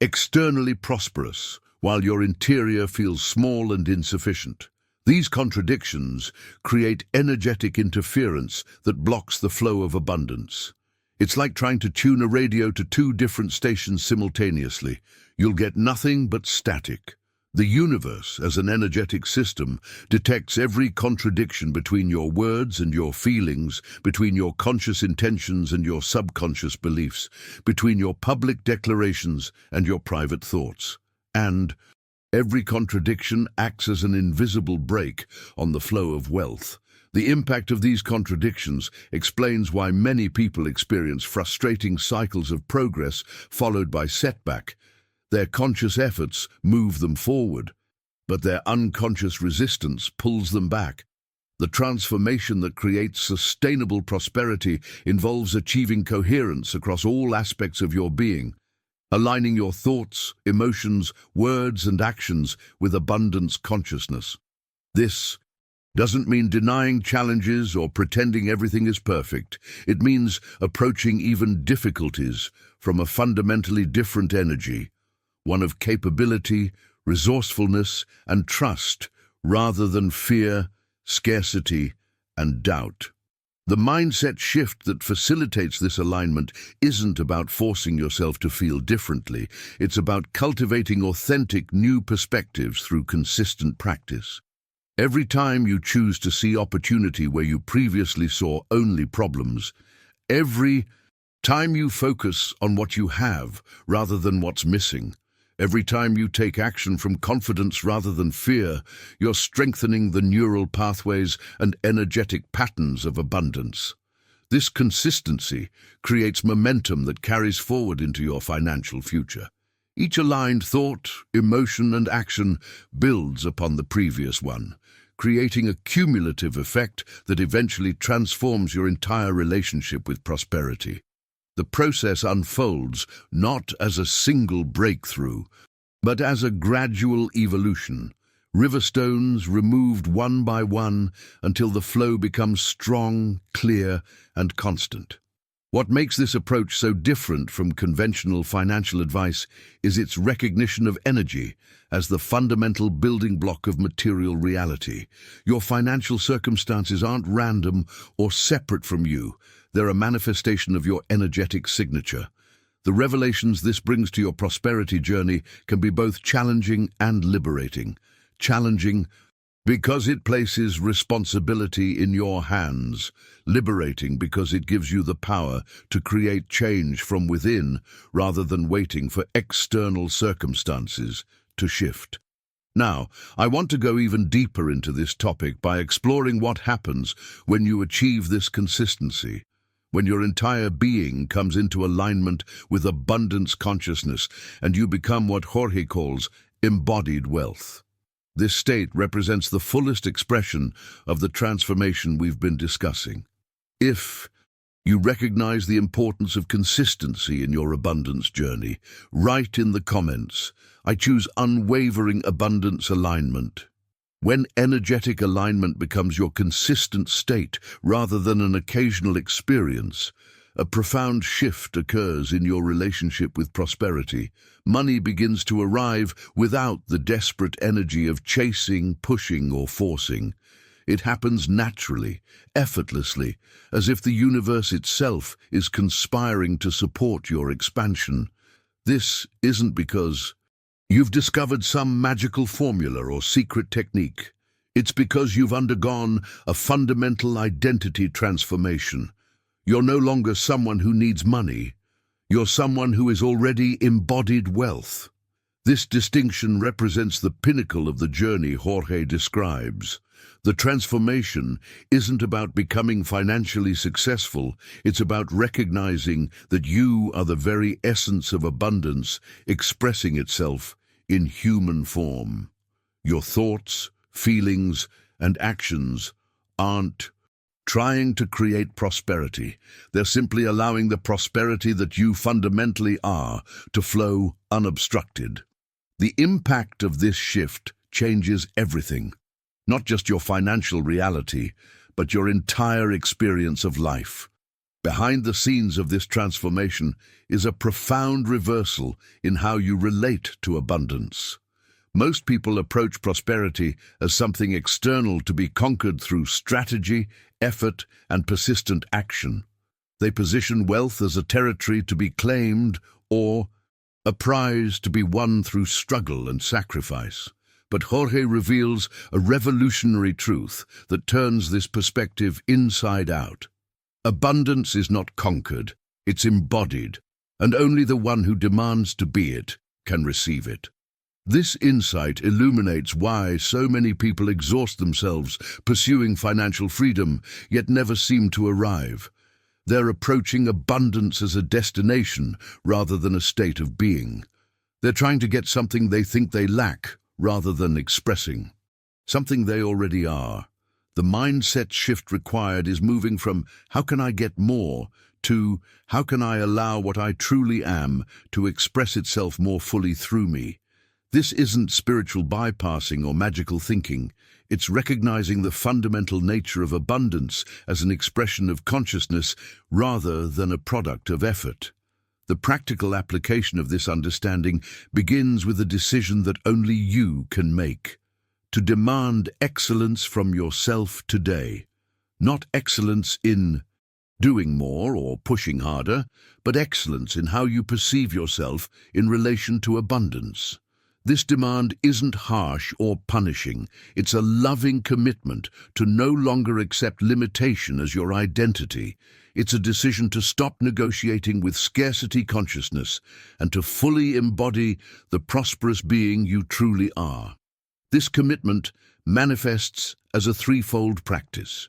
Speaker 1: externally prosperous while your interior feels small and insufficient. These contradictions create energetic interference that blocks the flow of abundance. It's like trying to tune a radio to two different stations simultaneously. You'll get nothing but static. The universe, as an energetic system, detects every contradiction between your words and your feelings, between your conscious intentions and your subconscious beliefs, between your public declarations and your private thoughts. And every contradiction acts as an invisible brake on the flow of wealth. The impact of these contradictions explains why many people experience frustrating cycles of progress followed by setback. Their conscious efforts move them forward, but their unconscious resistance pulls them back. The transformation that creates sustainable prosperity involves achieving coherence across all aspects of your being. aligning your thoughts, emotions, words, and actions with abundance consciousness. This doesn't mean denying challenges or pretending everything is perfect. It means approaching even difficulties from a fundamentally different energy, one of capability, resourcefulness, and trust, rather than fear, scarcity, and doubt. The mindset shift that facilitates this alignment isn't about forcing yourself to feel differently. It's about cultivating authentic new perspectives through consistent practice. Every time you choose to see opportunity where you previously saw only problems, every time you focus on what you have rather than what's missing, every time you take action from confidence rather than fear, you're strengthening the neural pathways and energetic patterns of abundance. This consistency creates momentum that carries forward into your financial future. Each aligned thought, emotion, and action builds upon the previous one, creating a cumulative effect that eventually transforms your entire relationship with prosperity. The process unfolds not as a single breakthrough, but as a gradual evolution, riverstones removed one by one until the flow becomes strong, clear, and constant. What makes this approach so different from conventional financial advice is its recognition of energy as the fundamental building block of material reality. Your financial circumstances aren't random or separate from you. They're a manifestation of your energetic signature. The revelations this brings to your prosperity journey can be both challenging and liberating. Challenging because it places responsibility in your hands, liberating because it gives you the power to create change from within rather than waiting for external circumstances to shift. Now, I want to go even deeper into this topic by exploring what happens when you achieve this consistency, when your entire being comes into alignment with abundance consciousness and you become what Jorge calls embodied wealth. This state represents the fullest expression of the transformation we've been discussing. If you recognize the importance of consistency in your abundance journey, write in the comments, "I choose unwavering abundance alignment." When energetic alignment becomes your consistent state rather than an occasional experience, a profound shift occurs in your relationship with prosperity. Money begins to arrive without the desperate energy of chasing, pushing, or forcing. It happens naturally, effortlessly, as if the universe itself is conspiring to support your expansion. This isn't because you've discovered some magical formula or secret technique. It's because you've undergone a fundamental identity transformation. You're no longer someone who needs money. You're someone who is already embodied wealth. This distinction represents the pinnacle of the journey Jorge describes. The transformation isn't about becoming financially successful. It's about recognizing that you are the very essence of abundance expressing itself in human form. Your thoughts, feelings, and actions aren't trying to create prosperity. They're simply allowing the prosperity that you fundamentally are to flow unobstructed. The impact of this shift changes everything, not just your financial reality, but your entire experience of life. Behind the scenes of this transformation is a profound reversal in how you relate to abundance. Most people approach prosperity as something external to be conquered through strategy, effort, and persistent action. They position wealth as a territory to be claimed or a prize to be won through struggle and sacrifice. But Jorge reveals a revolutionary truth that turns this perspective inside out. Abundance is not conquered, it's embodied, and only the one who demands to be it can receive it. This insight illuminates why so many people exhaust themselves pursuing financial freedom, yet never seem to arrive. They're approaching abundance as a destination rather than a state of being. They're trying to get something they think they lack rather than expressing something they already are. The mindset shift required is moving from "how can I get more" 2. How can I allow what I truly am to express itself more fully through me? This isn't spiritual bypassing or magical thinking. It's recognizing the fundamental nature of abundance as an expression of consciousness rather than a product of effort. The practical application of this understanding begins with a decision that only you can make. To demand excellence from yourself today. Not excellence in doing more or pushing harder, but excellence in how you perceive yourself in relation to abundance. This demand isn't harsh or punishing. It's a loving commitment to no longer accept limitation as your identity. It's a decision to stop negotiating with scarcity consciousness and to fully embody the prosperous being you truly are. This commitment manifests as a threefold practice.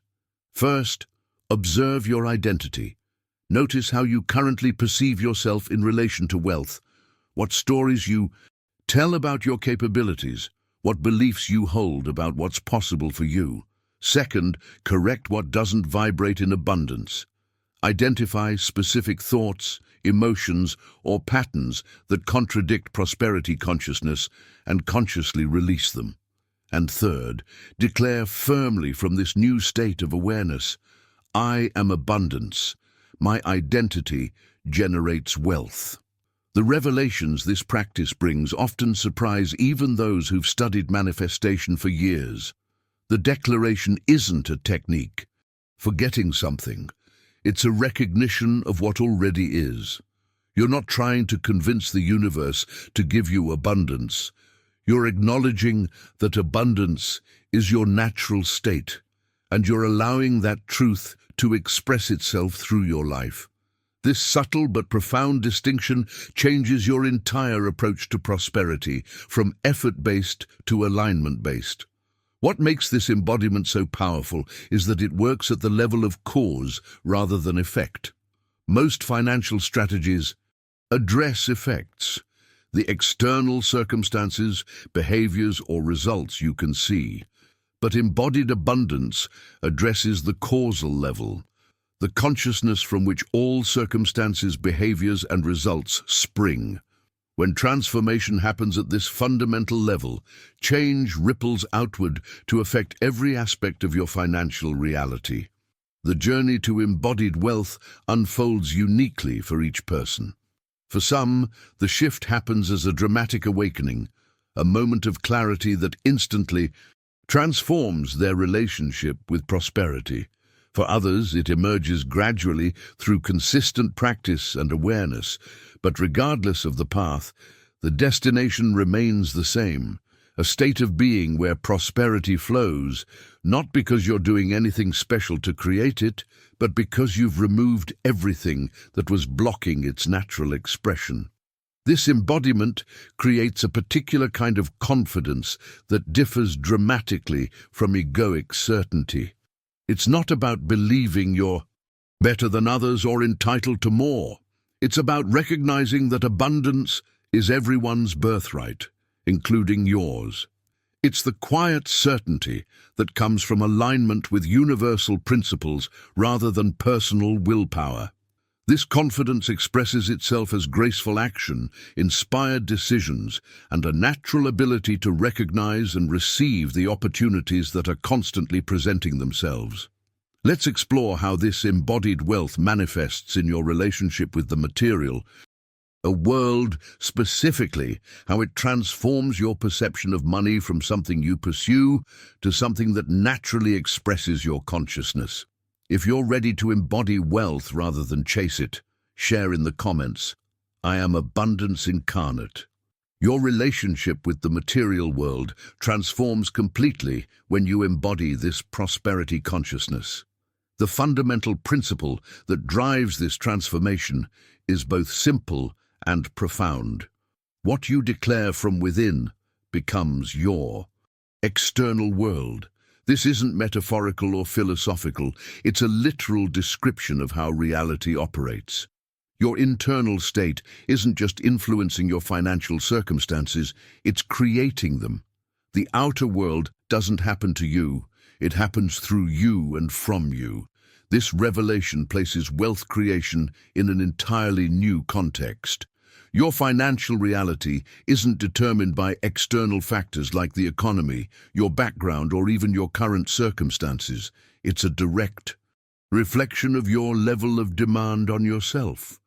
Speaker 1: First, observe your identity. Notice how you currently perceive yourself in relation to wealth, what stories you tell about your capabilities, what beliefs you hold about what's possible for you. Second, correct what doesn't vibrate in abundance. Identify specific thoughts, emotions, or patterns that contradict prosperity consciousness and consciously release them. And third, declare firmly from this new state of awareness, I am abundance. My identity generates wealth. The revelations this practice brings often surprise even those who've studied manifestation for years. The declaration isn't a technique for getting something. It's a recognition of what already is. You're not trying to convince the universe to give you abundance. You're acknowledging that abundance is your natural state, and you're allowing that truth to express itself through your life. This subtle but profound distinction changes your entire approach to prosperity, from effort-based to alignment-based. What makes this embodiment so powerful is that it works at the level of cause rather than effect. Most financial strategies address effects, the external circumstances, behaviors, or results you can see. But embodied abundance addresses the causal level, the consciousness from which all circumstances, behaviors, and results spring. When transformation happens at this fundamental level, change ripples outward to affect every aspect of your financial reality. The journey to embodied wealth unfolds uniquely for each person. For some, the shift happens as a dramatic awakening, a moment of clarity that instantly transforms their relationship with prosperity. For others, it emerges gradually through consistent practice and awareness, but regardless of the path, the destination remains the same, a state of being where prosperity flows, not because you're doing anything special to create it, but because you've removed everything that was blocking its natural expression. This embodiment creates a particular kind of confidence that differs dramatically from egoic certainty. It's not about believing you're better than others or entitled to more. It's about recognizing that abundance is everyone's birthright, including yours. It's the quiet certainty that comes from alignment with universal principles rather than personal willpower. This confidence expresses itself as graceful action, inspired decisions, and a natural ability to recognize and receive the opportunities that are constantly presenting themselves. Let's explore how this embodied wealth manifests in your relationship with the material world, specifically how it transforms your perception of money from something you pursue to something that naturally expresses your consciousness. If you're ready to embody wealth rather than chase it, share in the comments, I am abundance incarnate. Your relationship with the material world transforms completely when you embody this prosperity consciousness. The fundamental principle that drives this transformation is both simple and profound. What you declare from within becomes your external world. This isn't metaphorical or philosophical, it's a literal description of how reality operates. Your internal state isn't just influencing your financial circumstances, it's creating them. The outer world doesn't happen to you, it happens through you and from you. This revelation places wealth creation in an entirely new context. Your financial reality isn't determined by external factors like the economy, your background, or even your current circumstances. It's a direct reflection of your level of demand on yourself.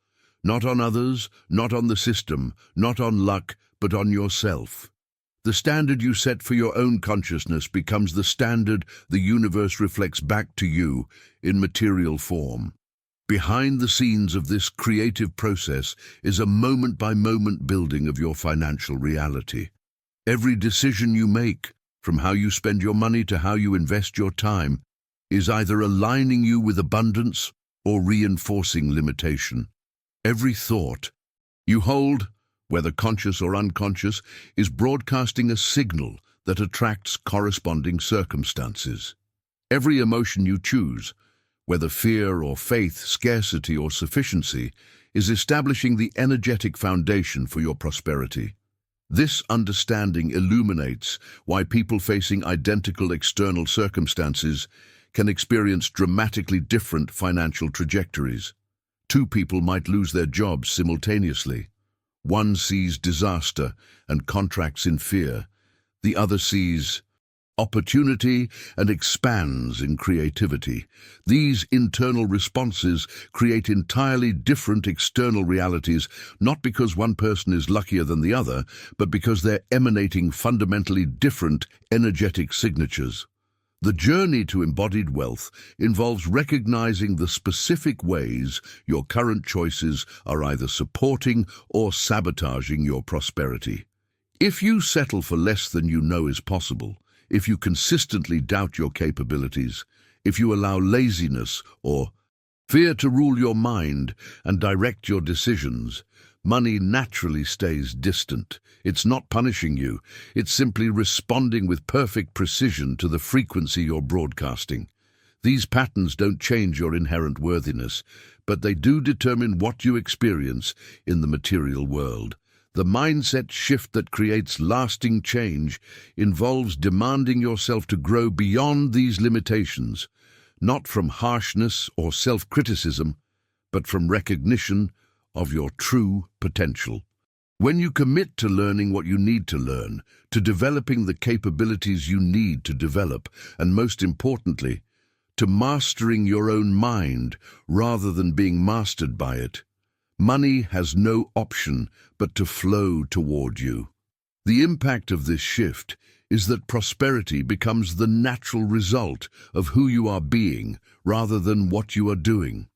Speaker 1: Not on others, not on the system, not on luck, but on yourself. The standard you set for your own consciousness becomes the standard the universe reflects back to you in material form. Behind the scenes of this creative process is a moment-by-moment building of your financial reality. Every decision you make, from how you spend your money to how you invest your time, is either aligning you with abundance or reinforcing limitation. Every thought you hold, whether conscious or unconscious, is broadcasting a signal that attracts corresponding circumstances. Every emotion you choose, whether fear or faith, scarcity or sufficiency, is establishing the energetic foundation for your prosperity. This understanding illuminates why people facing identical external circumstances can experience dramatically different financial trajectories. Two people might lose their jobs simultaneously. One sees disaster and contracts in fear. The other sees opportunity and expands in creativity. These internal responses create entirely different external realities, not because one person is luckier than the other, but because they're emanating fundamentally different energetic signatures. The journey to embodied wealth involves recognizing the specific ways your current choices are either supporting or sabotaging your prosperity. If you settle for less than you know is possible, if you consistently doubt your capabilities, if you allow laziness or fear to rule your mind and direct your decisions, money naturally stays distant. It's not punishing you, it's simply responding with perfect precision to the frequency you're broadcasting. These patterns don't change your inherent worthiness, but they do determine what you experience in the material world. The mindset shift that creates lasting change involves demanding yourself to grow beyond these limitations, not from harshness or self-criticism, but from recognition of your true potential. When you commit to learning what you need to learn, to developing the capabilities you need to develop, and most importantly, to mastering your own mind rather than being mastered by it, money has no option but to flow toward you. The impact of this shift is that prosperity becomes the natural result of who you are being rather than what you are doing.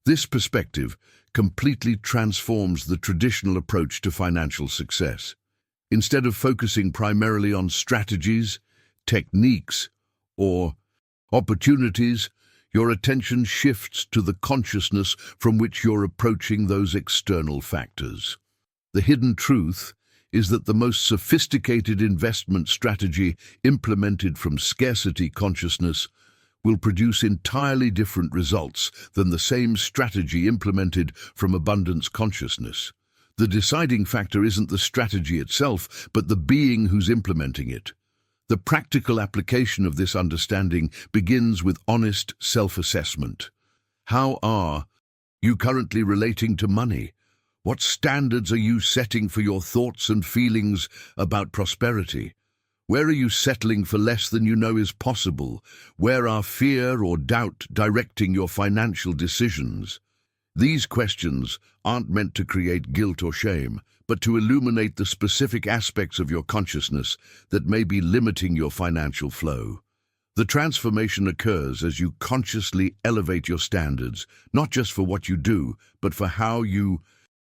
Speaker 1: This perspective completely transforms the traditional approach to financial success. Instead of focusing primarily on strategies, techniques, or opportunities, your attention shifts to the consciousness from which you're approaching those external factors. The hidden truth is that the most sophisticated investment strategy implemented from scarcity consciousness will produce entirely different results than the same strategy implemented from abundance consciousness. The deciding factor isn't the strategy itself, but the being who's implementing it. The practical application of this understanding begins with honest self-assessment. How are you currently relating to money? What standards are you setting for your thoughts and feelings about prosperity? Where are you settling for less than you know is possible? Where are fear or doubt directing your financial decisions? These questions aren't meant to create guilt or shame, but to illuminate the specific aspects of your consciousness that may be limiting your financial flow. The transformation occurs as you consciously elevate your standards, not just for what you do, but for how you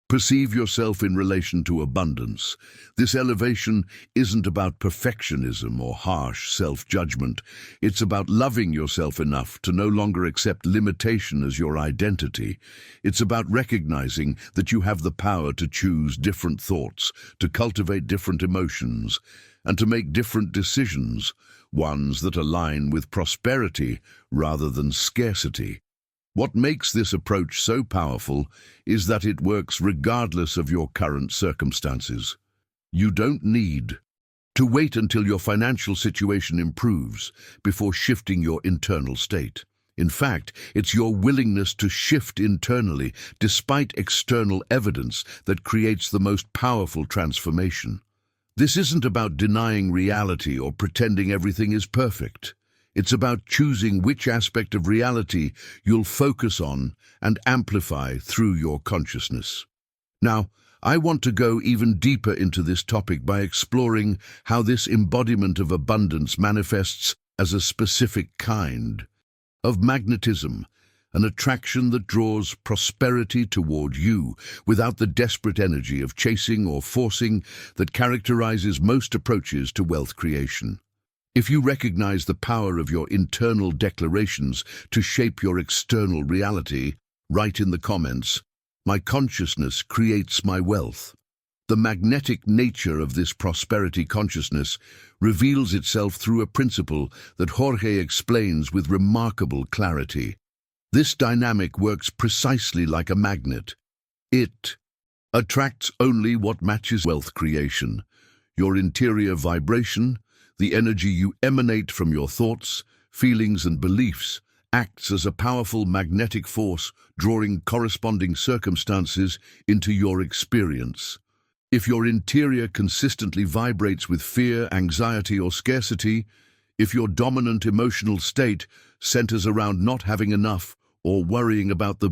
Speaker 1: perceive yourself in relation to abundance. This elevation isn't about perfectionism or harsh self-judgment. It's about loving yourself enough to no longer accept limitation as your identity. It's about recognizing that you have the power to choose different thoughts, to cultivate different emotions, and to make different decisions, ones that align with prosperity rather than scarcity. What makes this approach so powerful is that it works regardless of your current circumstances. You don't need to wait until your financial situation improves before shifting your internal state. In fact, it's your willingness to shift internally, despite external evidence, that creates the most powerful transformation. This isn't about denying reality or pretending everything is perfect. It's about choosing which aspect of reality you'll focus on and amplify through your consciousness. Now, I want to go even deeper into this topic by exploring how this embodiment of abundance manifests as a specific kind of magnetism, an attraction that draws prosperity toward you without the desperate energy of chasing or forcing that characterizes most approaches to wealth creation. If you recognize the power of your internal declarations to shape your external reality, write in the comments, "My consciousness creates my wealth." The magnetic nature of this prosperity consciousness reveals itself through a principle that Jorge explains with remarkable clarity. This dynamic works precisely like a magnet. It attracts only what matches wealth creation. Your interior vibration, the energy you emanate from your thoughts, feelings and beliefs, acts as a powerful magnetic force, drawing corresponding circumstances into your experience. If your interior consistently vibrates with fear, anxiety, or scarcity, if your dominant emotional state centers around not having enough or worrying about the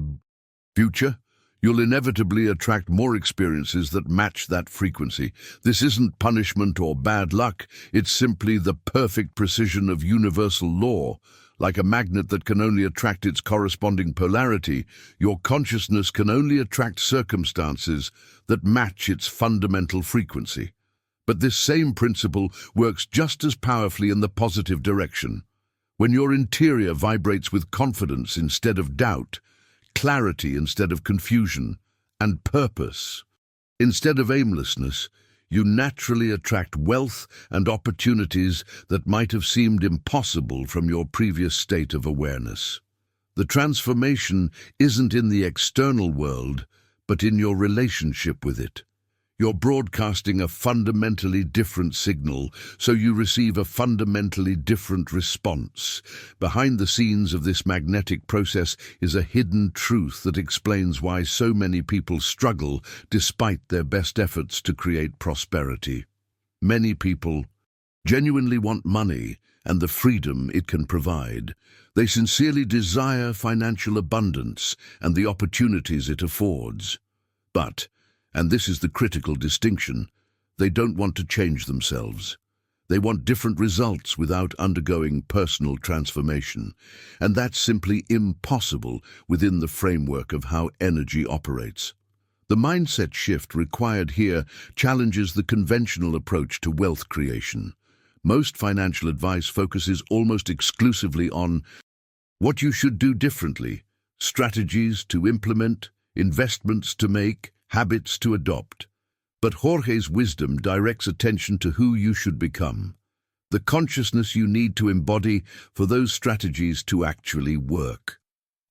Speaker 1: future, you'll inevitably attract more experiences that match that frequency. This isn't punishment or bad luck, it's simply the perfect precision of universal law. Like a magnet that can only attract its corresponding polarity, your consciousness can only attract circumstances that match its fundamental frequency. But this same principle works just as powerfully in the positive direction. When your interior vibrates with confidence instead of doubt, clarity instead of confusion, and purpose instead of aimlessness, you naturally attract wealth and opportunities that might have seemed impossible from your previous state of awareness. The transformation isn't in the external world, but in your relationship with it. You're broadcasting a fundamentally different signal, so you receive a fundamentally different response. Behind the scenes of this magnetic process is a hidden truth that explains why so many people struggle despite their best efforts to create prosperity. Many people genuinely want money and the freedom it can provide. They sincerely desire financial abundance and the opportunities it affords. But, and this is the critical distinction, they don't want to change themselves. They want different results without undergoing personal transformation, and that's simply impossible within the framework of how energy operates. The mindset shift required here challenges the conventional approach to wealth creation. Most financial advice focuses almost exclusively on what you should do differently, strategies to implement, investments to make, habits to adopt. But Jorge's wisdom directs attention to who you should become, the consciousness you need to embody for those strategies to actually work.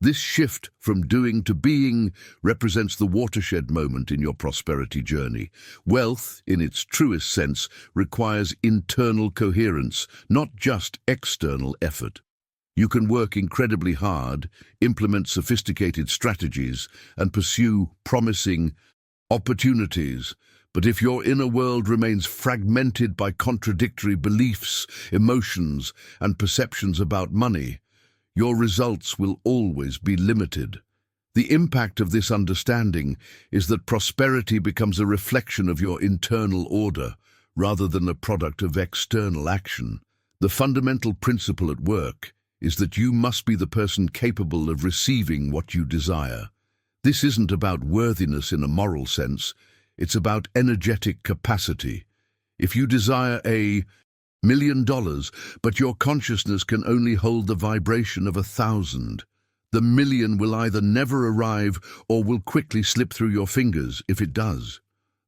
Speaker 1: This shift from doing to being represents the watershed moment in your prosperity journey. Wealth, in its truest sense, requires internal coherence, not just external effort. You can work incredibly hard, implement sophisticated strategies, and pursue promising opportunities, but if your inner world remains fragmented by contradictory beliefs, emotions, and perceptions about money, your results will always be limited. The impact of this understanding is that prosperity becomes a reflection of your internal order, rather than a product of external action. The fundamental principle at work is that you must be the person capable of receiving what you desire. This isn't about worthiness in a moral sense, it's about energetic capacity. If you desire $1 million, but your consciousness can only hold the vibration of 1,000, the million will either never arrive or will quickly slip through your fingers if it does.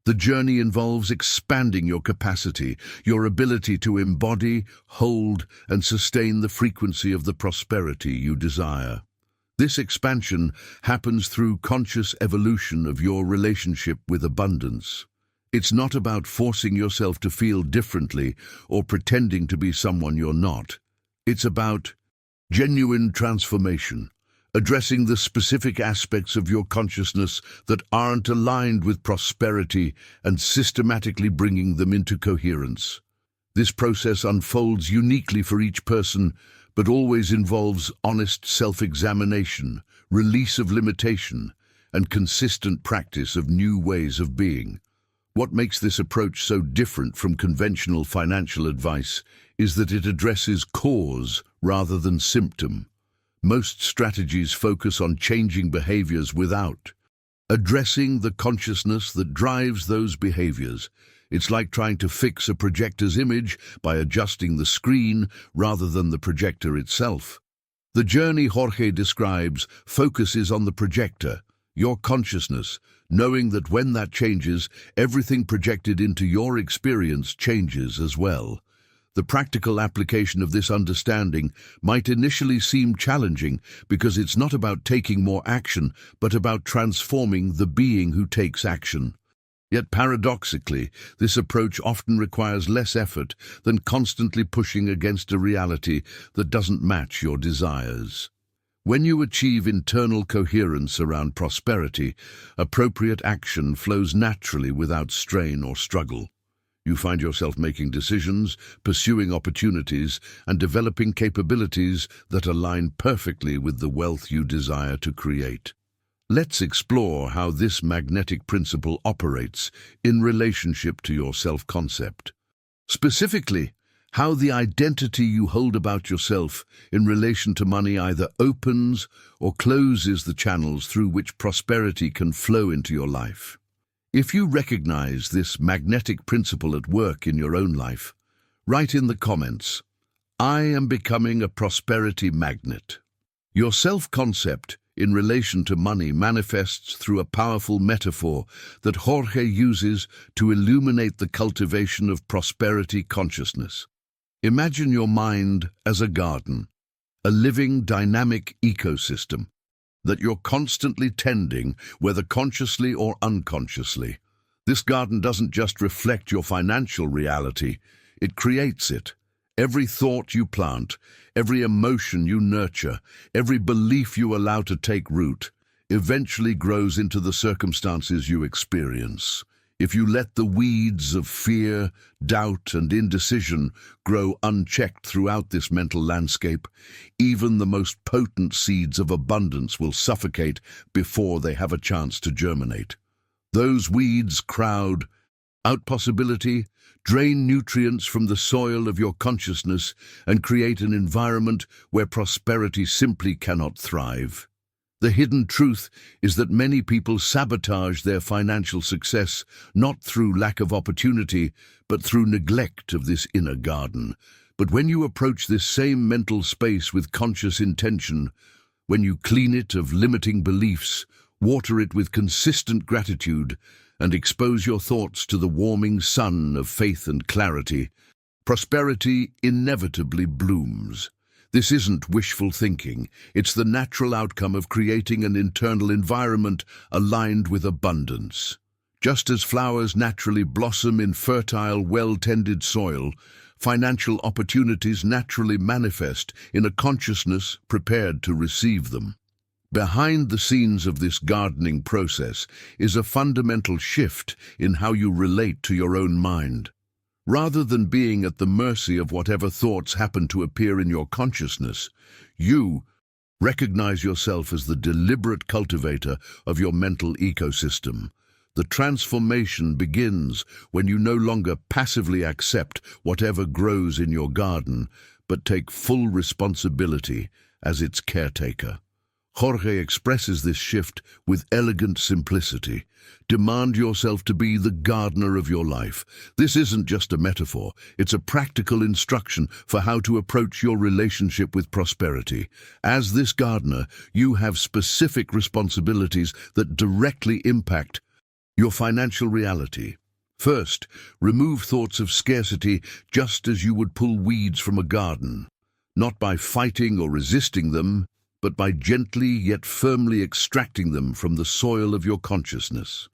Speaker 1: The journey involves expanding your capacity, your ability to embody, hold, and sustain the frequency of the prosperity you desire. This expansion happens through conscious evolution of your relationship with abundance. It's not about forcing yourself to feel differently or pretending to be someone you're not. It's about Genuine transformation, addressing the specific aspects of your consciousness that aren't aligned with prosperity and systematically bringing them into coherence. This process unfolds uniquely for each person, but always involves honest self-examination, release of limitation, and consistent practice of new ways of being. What makes this approach so different from conventional financial advice is that it addresses cause rather than symptom. Most strategies focus on changing behaviors without addressing the consciousness that drives those behaviors. It's like trying to fix a projector's image by adjusting the screen rather than the projector itself. The journey Jorge describes focuses on the projector, your consciousness, knowing that when that changes, everything projected into your experience changes as well. The practical application of this understanding might initially seem challenging because it's not about taking more action, but about transforming the being who takes action. Yet paradoxically, this approach often requires less effort than constantly pushing against a reality that doesn't match your desires. When you achieve internal coherence around prosperity, appropriate action flows naturally without strain or struggle. You find yourself making decisions, pursuing opportunities, and developing capabilities that align perfectly with the wealth you desire to create. Let's explore how this magnetic principle operates in relationship to your self-concept. Specifically, how the identity you hold about yourself in relation to money either opens or closes the channels through which prosperity can flow into your life. If you recognize this magnetic principle at work in your own life, write in the comments, "I am becoming a prosperity magnet." Your self-concept in relation to money manifests through a powerful metaphor that Jorge uses to illuminate the cultivation of prosperity consciousness. Imagine your mind as a garden, a living, dynamic ecosystem that you're constantly tending, whether consciously or unconsciously. This garden doesn't just reflect your financial reality, it creates it. Every thought you plant, every emotion you nurture, every belief you allow to take root, eventually grows into the circumstances you experience. If you let the weeds of fear, doubt, and indecision grow unchecked throughout this mental landscape, even the most potent seeds of abundance will suffocate before they have a chance to germinate. Those weeds crowd out possibility, drain nutrients from the soil of your consciousness, and create an environment where prosperity simply cannot thrive. The hidden truth is that many people sabotage their financial success not through lack of opportunity, but through neglect of this inner garden. But when you approach this same mental space with conscious intention, when you clean it of limiting beliefs, water it with consistent gratitude, and expose your thoughts to the warming sun of faith and clarity, prosperity inevitably blooms. This isn't wishful thinking. It's the natural outcome of creating an internal environment aligned with abundance. Just as flowers naturally blossom in fertile, well-tended soil, financial opportunities naturally manifest in a consciousness prepared to receive them. Behind the scenes of this gardening process is a fundamental shift in how you relate to your own mind. Rather than being at the mercy of whatever thoughts happen to appear in your consciousness, you recognize yourself as the deliberate cultivator of your mental ecosystem. The transformation begins when you no longer passively accept whatever grows in your garden, but take full responsibility as its caretaker. Jorge expresses this shift with elegant simplicity. Demand yourself to be the gardener of your life. This isn't just a metaphor, it's a practical instruction for how to approach your relationship with prosperity. As this gardener, you have specific responsibilities that directly impact your financial reality. First, remove thoughts of scarcity just as you would pull weeds from a garden, not by fighting or resisting them, but by gently yet firmly extracting them from the soil of your consciousness.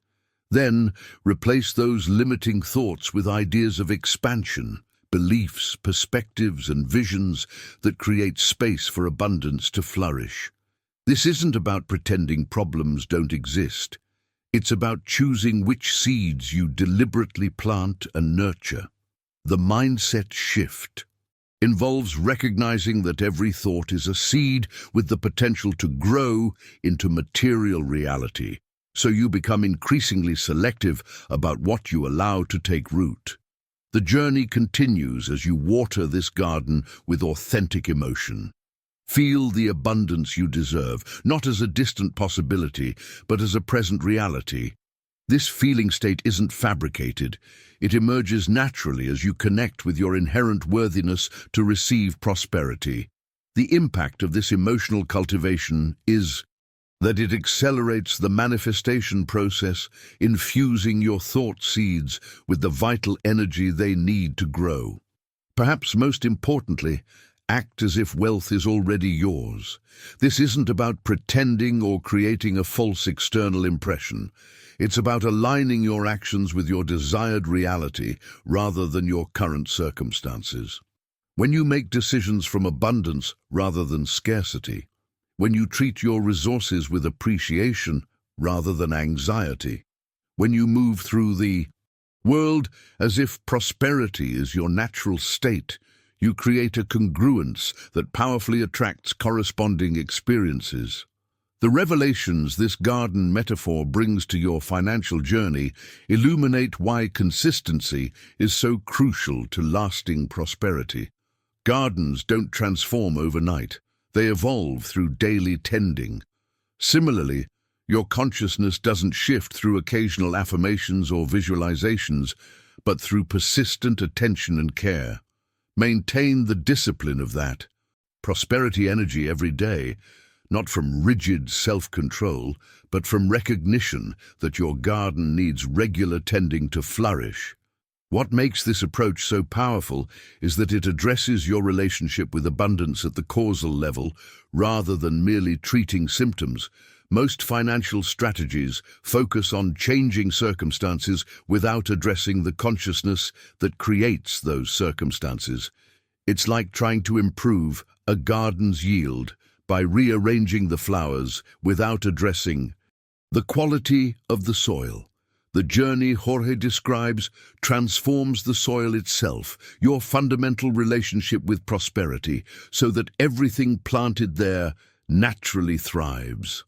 Speaker 1: Then, replace those limiting thoughts with ideas of expansion, beliefs, perspectives, and visions that create space for abundance to flourish. This isn't about pretending problems don't exist. It's about choosing which seeds you deliberately plant and nurture. The mindset shift involves recognizing that every thought is a seed with the potential to grow into material reality, so you become increasingly selective about what you allow to take root. The journey continues as you water this garden with authentic emotion. Feel the abundance you deserve, not as a distant possibility, but as a present reality. This feeling state isn't fabricated. It emerges naturally as you connect with your inherent worthiness to receive prosperity. The impact of this emotional cultivation is that it accelerates the manifestation process, infusing your thought seeds with the vital energy they need to grow. Perhaps most importantly, act as if wealth is already yours. This isn't about pretending or creating a false external impression. It's about aligning your actions with your desired reality rather than your current circumstances. When you make decisions from abundance rather than scarcity, when you treat your resources with appreciation rather than anxiety, when you move through the world as if prosperity is your natural state, you create a congruence that powerfully attracts corresponding experiences. The revelations this garden metaphor brings to your financial journey illuminate why consistency is so crucial to lasting prosperity. Gardens don't transform overnight. They evolve through daily tending. Similarly, your consciousness doesn't shift through occasional affirmations or visualizations, but through persistent attention and care. Maintain the discipline of that prosperity energy every day, not from rigid self-control, but from recognition that your garden needs regular tending to flourish. What makes this approach so powerful is that it addresses your relationship with abundance at the causal level rather than merely treating symptoms. Most financial strategies focus on changing circumstances without addressing the consciousness that creates those circumstances. It's like trying to improve a garden's yield by rearranging the flowers without addressing the quality of the soil. The journey Jorge describes transforms the soil itself, your fundamental relationship with prosperity, so that everything planted there naturally thrives.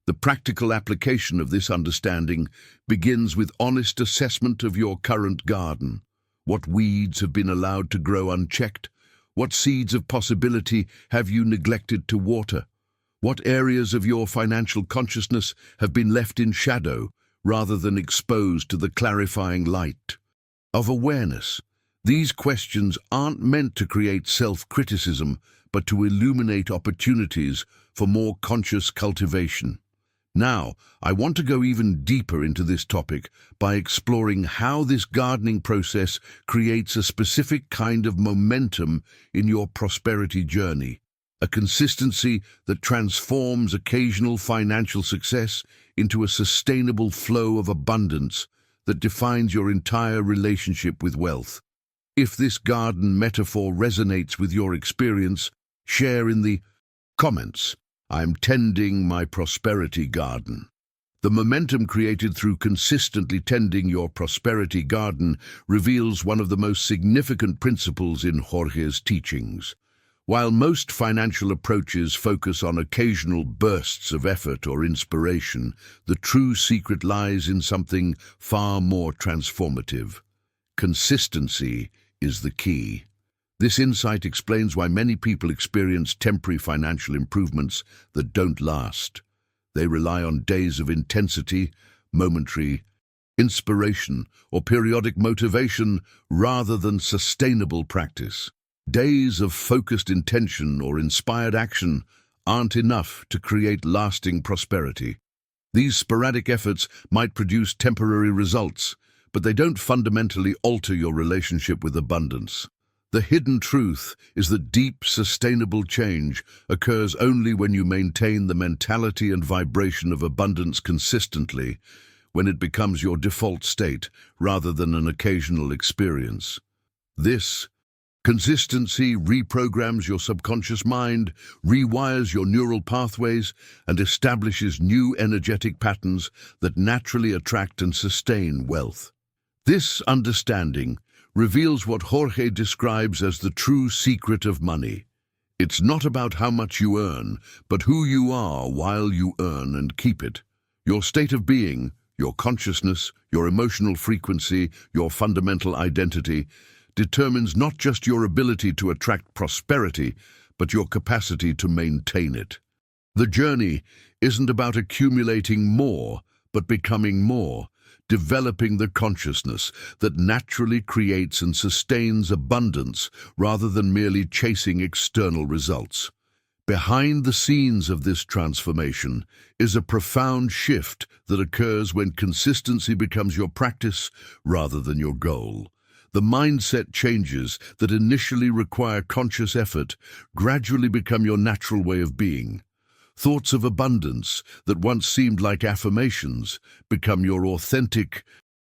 Speaker 1: The practical application of this understanding begins with honest assessment of your current garden. What weeds have been allowed to grow unchecked? What seeds of possibility have you neglected to water? What areas of your financial consciousness have been left in shadow rather than exposed to the clarifying light of awareness? These questions aren't meant to create self-criticism, but to illuminate opportunities for more conscious cultivation. Now, I want to go even deeper into this topic by exploring how this gardening process creates a specific kind of momentum in your prosperity journey, a consistency that transforms occasional financial success into a sustainable flow of abundance that defines your entire relationship with wealth. If this garden metaphor resonates with your experience, share in the comments. I'm tending my prosperity garden. The momentum created through consistently tending your prosperity garden reveals one of the most significant principles in Jorge's teachings. While most financial approaches focus on occasional bursts of effort or inspiration, the true secret lies in something far more transformative. Consistency is the key. This insight explains why many people experience temporary financial improvements that don't last. They rely on days of intensity, momentary inspiration, or periodic motivation rather than sustainable practice. Days of focused intention or inspired action aren't enough to create lasting prosperity. These sporadic efforts might produce temporary results, but they don't fundamentally alter your relationship with abundance. The hidden truth is that deep, sustainable change occurs only when you maintain the mentality and vibration of abundance consistently, when it becomes your default state rather than an occasional experience. This Consistency reprograms your subconscious mind, rewires your neural pathways, and establishes new energetic patterns that naturally attract and sustain wealth. This understanding reveals what Jorge describes as the true secret of money. It's not about how much you earn, but who you are while you earn and keep it. Your state of being, your consciousness, your emotional frequency, your fundamental identity, determines not just your ability to attract prosperity, but your capacity to maintain it. The journey isn't about accumulating more, but becoming more, developing the consciousness that naturally creates and sustains abundance rather than merely chasing external results. Behind the scenes of this transformation is a profound shift that occurs when consistency becomes your practice rather than your goal. The mindset changes that initially require conscious effort gradually become your natural way of being. Thoughts of abundance that once seemed like affirmations become your authentic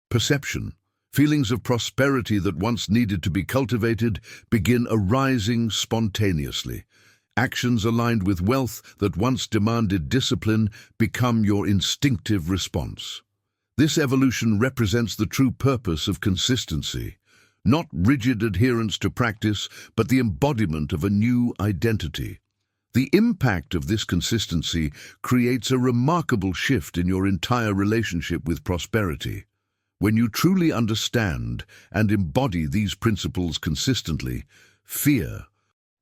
Speaker 1: perception. Feelings of prosperity that once needed to be cultivated begin arising spontaneously. Actions aligned with wealth that once demanded discipline become your instinctive response. This evolution represents the true purpose of consistency. Not rigid adherence to practice, but the embodiment of a new identity. The impact of this consistency creates a remarkable shift in your entire relationship with prosperity. When you truly understand and embody these principles consistently, fear,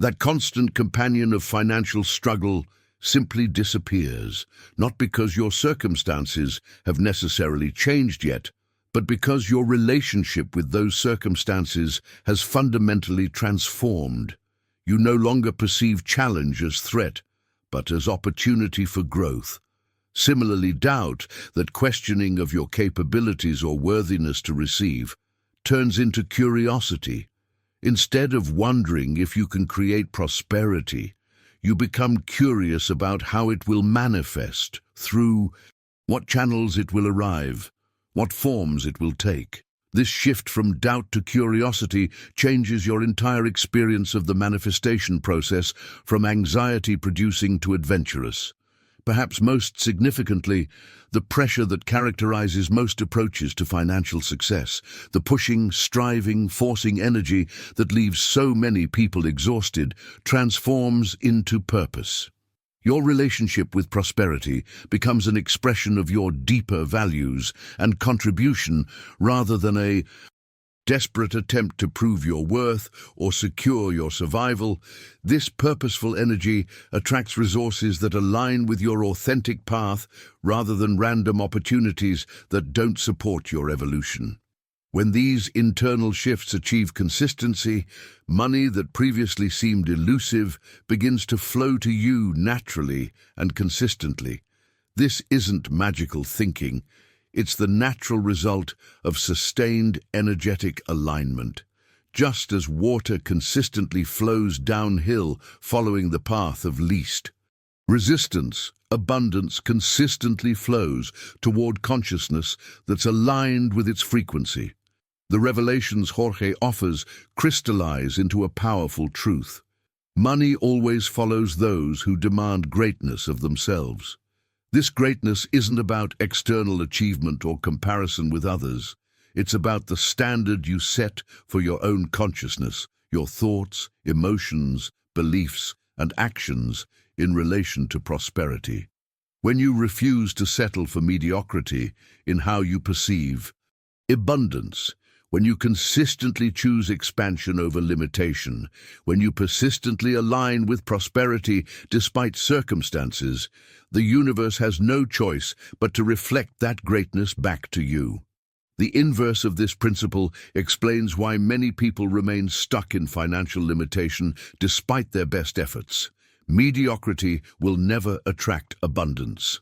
Speaker 1: that constant companion of financial struggle, simply disappears, not because your circumstances have necessarily changed yet, but because your relationship with those circumstances has fundamentally transformed. You no longer perceive challenge as threat, but as opportunity for growth. Similarly, doubt, that questioning of your capabilities or worthiness to receive, turns into curiosity. Instead of wondering if you can create prosperity, you become curious about how it will manifest, through what channels it will arrive, what forms it will take. This shift from doubt to curiosity changes your entire experience of the manifestation process, from anxiety-producing to adventurous. Perhaps most significantly, the pressure that characterizes most approaches to financial success, the pushing, striving, forcing energy that leaves so many people exhausted, transforms into purpose. Your relationship with prosperity becomes an expression of your deeper values and contribution rather than a desperate attempt to prove your worth or secure your survival. This purposeful energy attracts resources that align with your authentic path rather than random opportunities that don't support your evolution. When these internal shifts achieve consistency, money that previously seemed elusive begins to flow to you naturally and consistently. This isn't magical thinking. It's the natural result of sustained energetic alignment. Just as water consistently flows downhill following the path of least resistance, abundance consistently flows toward consciousness that's aligned with its frequency. The revelations Jorge offers crystallize into a powerful truth. Money always follows those who demand greatness of themselves. This greatness isn't about external achievement or comparison with others. It's about the standard you set for your own consciousness, your thoughts, emotions, beliefs, and actions in relation to prosperity. When you refuse to settle for mediocrity in how you perceive abundance, when you consistently choose expansion over limitation, when you persistently align with prosperity despite circumstances, the universe has no choice but to reflect that greatness back to you. The inverse of this principle explains why many people remain stuck in financial limitation despite their best efforts. Mediocrity will never attract abundance.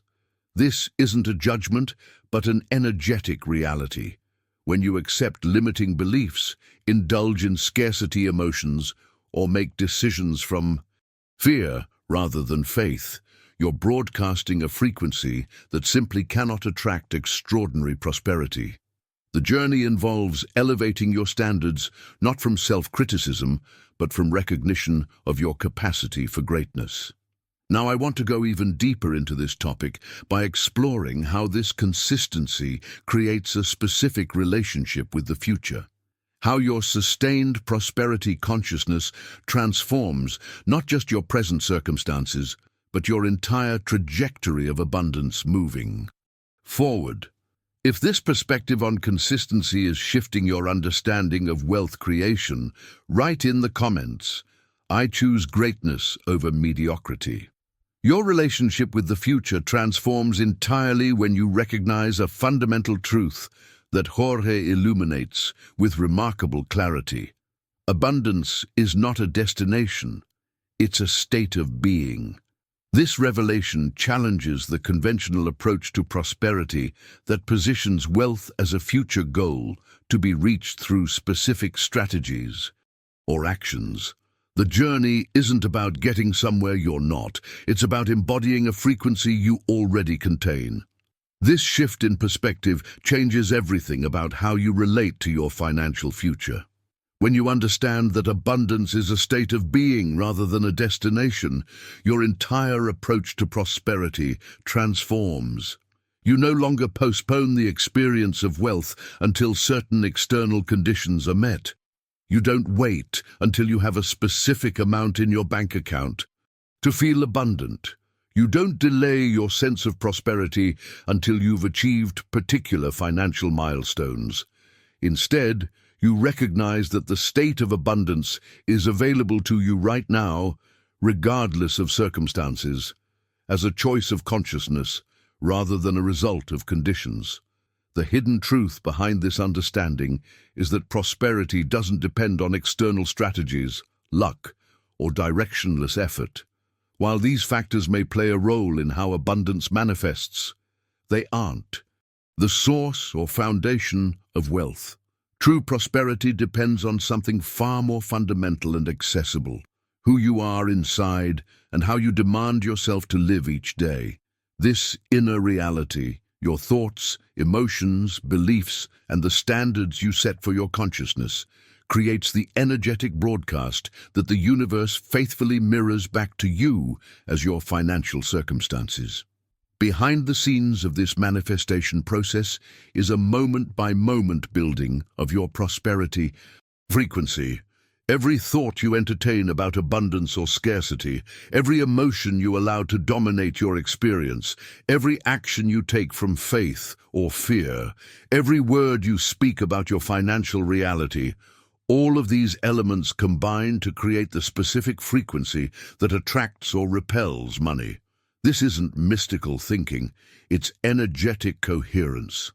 Speaker 1: This isn't a judgment, but an energetic reality. When you accept limiting beliefs, indulge in scarcity emotions, or make decisions from fear rather than faith, you're broadcasting a frequency that simply cannot attract extraordinary prosperity. The journey involves elevating your standards, not from self-criticism, but from recognition of your capacity for greatness. Now, I want to go even deeper into this topic by exploring how this consistency creates a specific relationship with the future. How your sustained prosperity consciousness transforms not just your present circumstances, but your entire trajectory of abundance moving forward. If this perspective on consistency is shifting your understanding of wealth creation, write in the comments, "I choose greatness over mediocrity." Your relationship with the future transforms entirely when you recognize a fundamental truth that Jorge illuminates with remarkable clarity. Abundance is not a destination, it's a state of being. This revelation challenges the conventional approach to prosperity that positions wealth as a future goal to be reached through specific strategies or actions. The journey isn't about getting somewhere you're not, it's about embodying a frequency you already contain. This shift in perspective changes everything about how you relate to your financial future. When you understand that abundance is a state of being rather than a destination, your entire approach to prosperity transforms. You no longer postpone the experience of wealth until certain external conditions are met. You don't wait until you have a specific amount in your bank account to feel abundant. You don't delay your sense of prosperity until you've achieved particular financial milestones. Instead, you recognize that the state of abundance is available to you right now, regardless of circumstances, as a choice of consciousness rather than a result of conditions. The hidden truth behind this understanding is that prosperity doesn't depend on external strategies, luck, or directionless effort. While these factors may play a role in how abundance manifests, they aren't the source or foundation of wealth. True prosperity depends on something far more fundamental and accessible: who you are inside and how you demand yourself to live each day. This inner reality, your thoughts, emotions, beliefs, and the standards you set for your consciousness, creates the energetic broadcast that the universe faithfully mirrors back to you as your financial circumstances. Behind the scenes of this manifestation process is a moment-by-moment building of your prosperity frequency. Every thought you entertain about abundance or scarcity, every emotion you allow to dominate your experience, every action you take from faith or fear, every word you speak about your financial reality, all of these elements combine to create the specific frequency that attracts or repels money. This isn't mystical thinking, it's energetic coherence.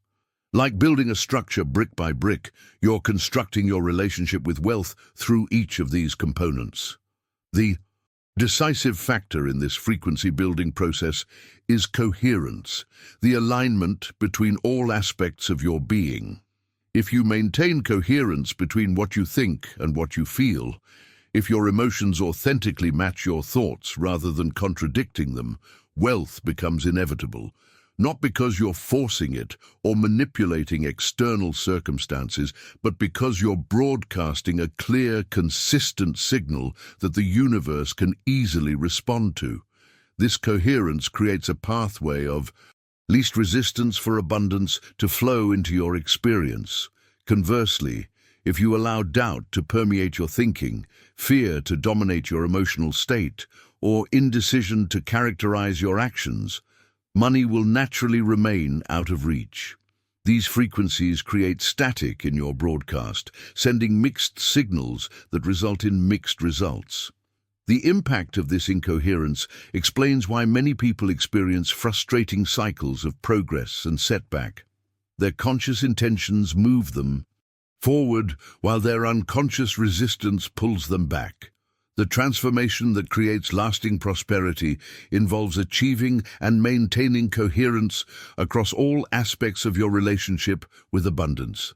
Speaker 1: Like building a structure brick by brick, you're constructing your relationship with wealth through each of these components. The decisive factor in this frequency-building process is coherence, the alignment between all aspects of your being. If you maintain coherence between what you think and what you feel, if your emotions authentically match your thoughts rather than contradicting them, wealth becomes inevitable. Not because you're forcing it or manipulating external circumstances, but because you're broadcasting a clear, consistent signal that the universe can easily respond to. This coherence creates a pathway of least resistance for abundance to flow into your experience. Conversely, if you allow doubt to permeate your thinking, fear to dominate your emotional state, or indecision to characterize your actions, money will naturally remain out of reach. These frequencies create static in your broadcast, sending mixed signals that result in mixed results. The impact of this incoherence explains why many people experience frustrating cycles of progress and setback. Their conscious intentions move them forward while their unconscious resistance pulls them back. The transformation that creates lasting prosperity involves achieving and maintaining coherence across all aspects of your relationship with abundance.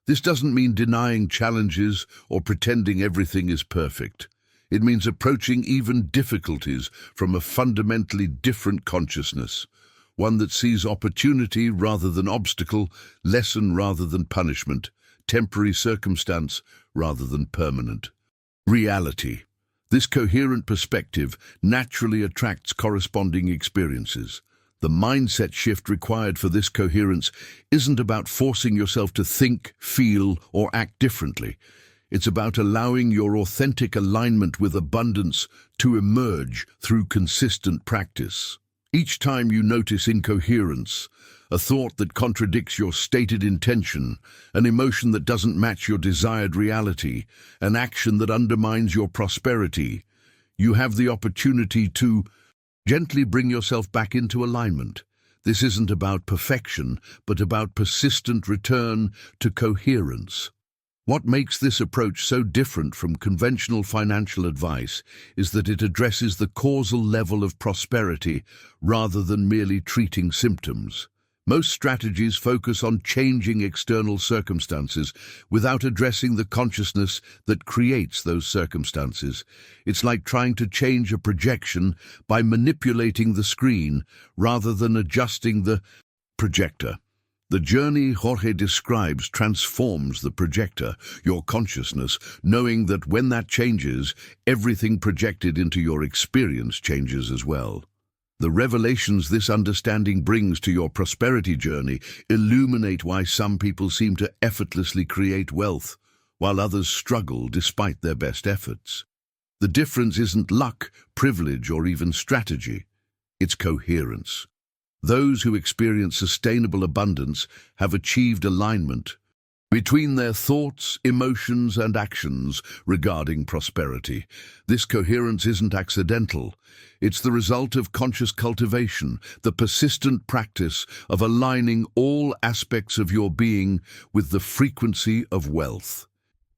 Speaker 1: This doesn't mean denying challenges or pretending everything is perfect. It means approaching even difficulties from a fundamentally different consciousness, one that sees opportunity rather than obstacle, lesson rather than punishment, temporary circumstance rather than permanent. Reality. This coherent perspective naturally attracts corresponding experiences. The mindset shift required for this coherence isn't about forcing yourself to think, feel, or act differently. It's about allowing your authentic alignment with abundance to emerge through consistent practice. Each time you notice incoherence, a thought that contradicts your stated intention, an emotion that doesn't match your desired reality, an action that undermines your prosperity, you have the opportunity to gently bring yourself back into alignment. This isn't about perfection, but about persistent return to coherence. What makes this approach so different from conventional financial advice is that it addresses the causal level of prosperity rather than merely treating symptoms. Most strategies focus on changing external circumstances without addressing the consciousness that creates those circumstances. It's like trying to change a projection by manipulating the screen rather than adjusting the projector. The journey Jorge describes transforms the projector, your consciousness, knowing that when that changes, everything projected into your experience changes as well. The revelations this understanding brings to your prosperity journey illuminate why some people seem to effortlessly create wealth, while others struggle despite their best efforts. The difference isn't luck, privilege, or even strategy. It's coherence. Those who experience sustainable abundance have achieved alignment between their thoughts, emotions, and actions regarding prosperity. This coherence isn't accidental. It's the result of conscious cultivation, the persistent practice of aligning all aspects of your being with the frequency of wealth.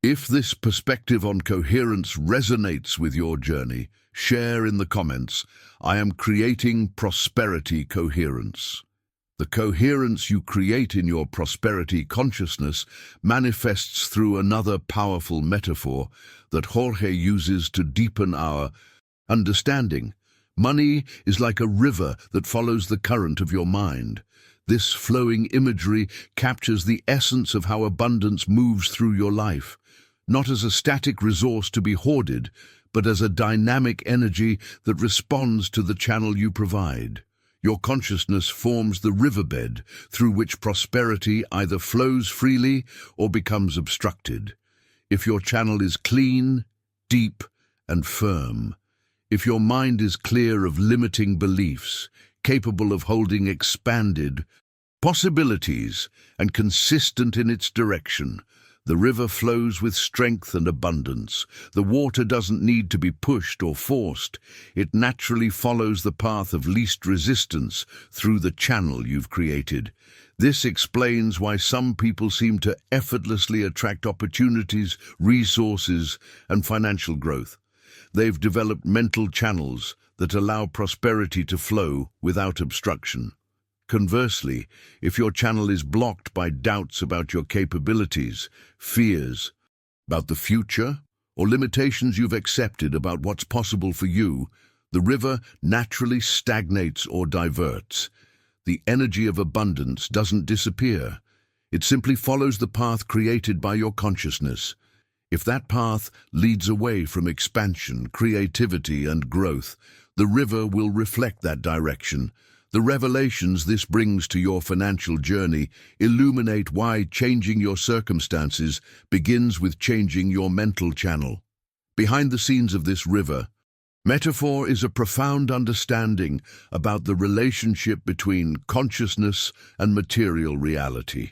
Speaker 1: If this perspective on coherence resonates with your journey, share in the comments, "I am creating prosperity coherence." The coherence you create in your prosperity consciousness manifests through another powerful metaphor that Jorge uses to deepen our understanding. Money is like a river that follows the current of your mind. This flowing imagery captures the essence of how abundance moves through your life, not as a static resource to be hoarded, but as a dynamic energy that responds to the channel you provide. Your consciousness forms the riverbed through which prosperity either flows freely or becomes obstructed. If your channel is clean, deep, and firm, if your mind is clear of limiting beliefs, capable of holding expanded possibilities, and consistent in its direction, the river flows with strength and abundance. The water doesn't need to be pushed or forced. It naturally follows the path of least resistance through the channel you've created. This explains why some people seem to effortlessly attract opportunities, resources, and financial growth. They've developed mental channels that allow prosperity to flow without obstruction. Conversely, if your channel is blocked by doubts about your capabilities, fears about the future, or limitations you've accepted about what's possible for you, the river naturally stagnates or diverts. The energy of abundance doesn't disappear. It simply follows the path created by your consciousness. If that path leads away from expansion, creativity, and growth, the river will reflect that direction. The revelations this brings to your financial journey illuminate why changing your circumstances begins with changing your mental channel. Behind the scenes of this river, metaphor is a profound understanding about the relationship between consciousness and material reality.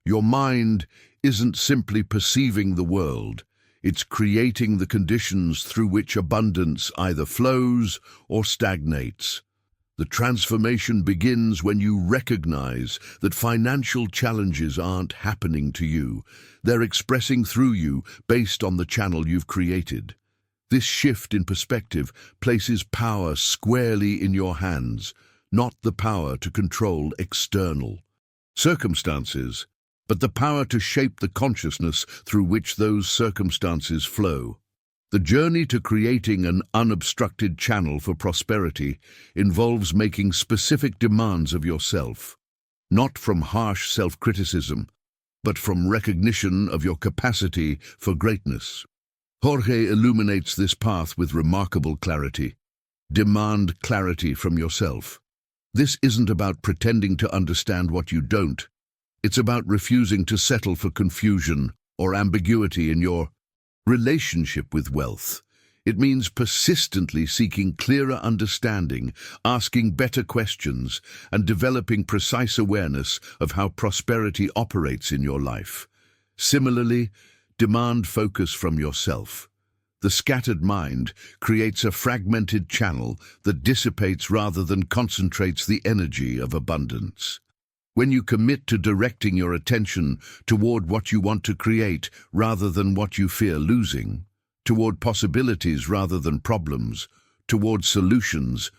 Speaker 1: Your mind isn't simply perceiving the world, it's creating the conditions through which abundance either flows or stagnates. The transformation begins when you recognize that financial challenges aren't happening to you. They're expressing through you based on the channel you've created. This shift in perspective places power squarely in your hands, not the power to control external circumstances, but the power to shape the consciousness through which those circumstances flow. The journey to creating an unobstructed channel for prosperity involves making specific demands of yourself, not from harsh self-criticism, but from recognition of your capacity for greatness. Jorge illuminates this path with remarkable clarity. Demand clarity from yourself. This isn't about pretending to understand what you don't. It's about refusing to settle for confusion or ambiguity in your relationship with wealth. It means persistently seeking clearer understanding, asking better questions, and developing precise awareness of how prosperity operates in your life. Similarly, demand focus from yourself. The scattered mind creates a fragmented channel that dissipates rather than concentrates the energy of abundance. When you commit to directing your attention toward what you want to create rather than what you fear losing, toward possibilities rather than problems, toward solutions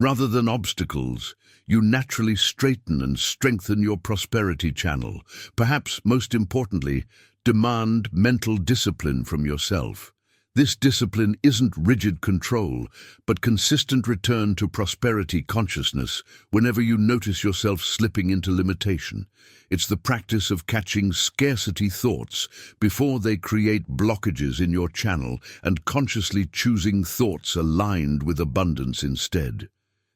Speaker 1: rather than obstacles, you naturally straighten and strengthen your prosperity channel. Perhaps most importantly, demand mental discipline from yourself. This discipline isn't rigid control, but consistent return to prosperity consciousness whenever you notice yourself slipping into limitation. It's the practice of catching scarcity thoughts before they create blockages in your channel and consciously choosing thoughts aligned with abundance instead.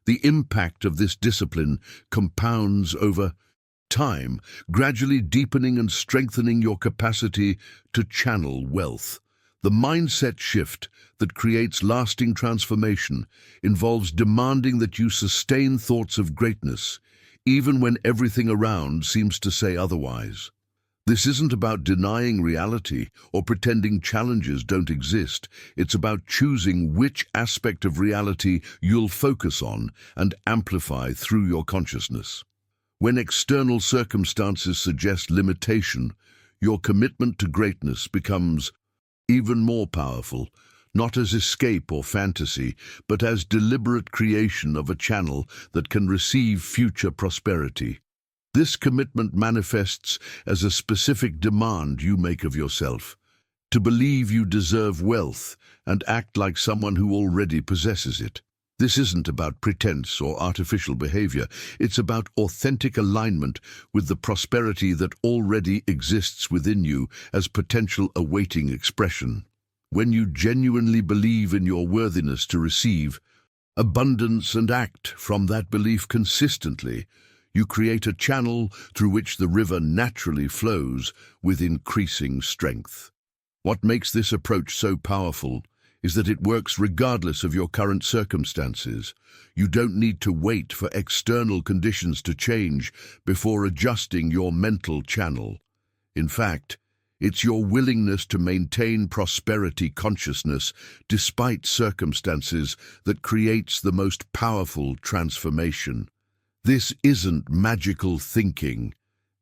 Speaker 1: The impact of this discipline compounds over time, gradually deepening and strengthening your capacity to channel wealth. The mindset shift that creates lasting transformation involves demanding that you sustain thoughts of greatness, even when everything around seems to say otherwise. This isn't about denying reality or pretending challenges don't exist. It's about choosing which aspect of reality you'll focus on and amplify through your consciousness. When external circumstances suggest limitation, your commitment to greatness becomes even more powerful, not as escape or fantasy, but as deliberate creation of a channel that can receive future prosperity. This commitment manifests as a specific demand you make of yourself, to believe you deserve wealth and act like someone who already possesses it. This isn't about pretense or artificial behavior. It's about authentic alignment with the prosperity that already exists within you as potential awaiting expression. When you genuinely believe in your worthiness to receive abundance and act from that belief consistently, you create a channel through which the river naturally flows with increasing strength. What makes this approach so powerful is that it works regardless of your current circumstances. You don't need to wait for external conditions to change before adjusting your mental channel. In fact, it's your willingness to maintain prosperity consciousness despite circumstances that creates the most powerful transformation. This isn't magical thinking.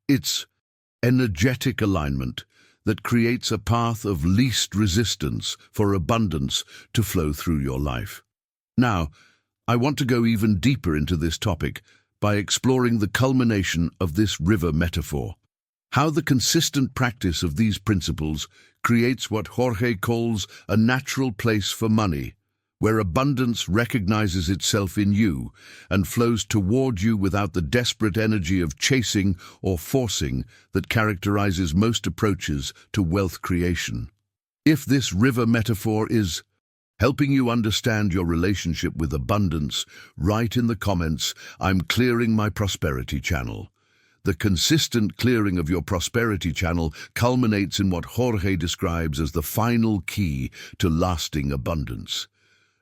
Speaker 1: It's energetic alignment that creates a path of least resistance for abundance to flow through your life. Now, I want to go even deeper into this topic by exploring the culmination of this river metaphor. How the consistent practice of these principles creates what Jorge calls a natural place for money, where abundance recognizes itself in you and flows toward you without the desperate energy of chasing or forcing that characterizes most approaches to wealth creation. If this river metaphor is helping you understand your relationship with abundance, write in the comments, "I'm clearing my prosperity channel." The consistent clearing of your prosperity channel culminates in what Jorge describes as the final key to lasting abundance.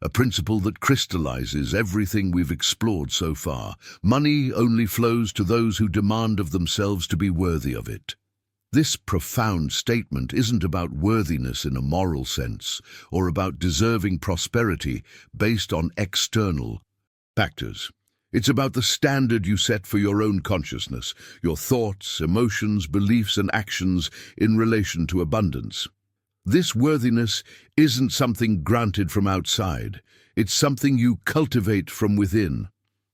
Speaker 1: A principle that crystallizes everything we've explored so far. Money only flows to those who demand of themselves to be worthy of it. This profound statement isn't about worthiness in a moral sense, or about deserving prosperity based on external factors. It's about the standard you set for your own consciousness, your thoughts, emotions, beliefs, and actions in relation to abundance. This worthiness isn't something granted from outside. It's something you cultivate from within.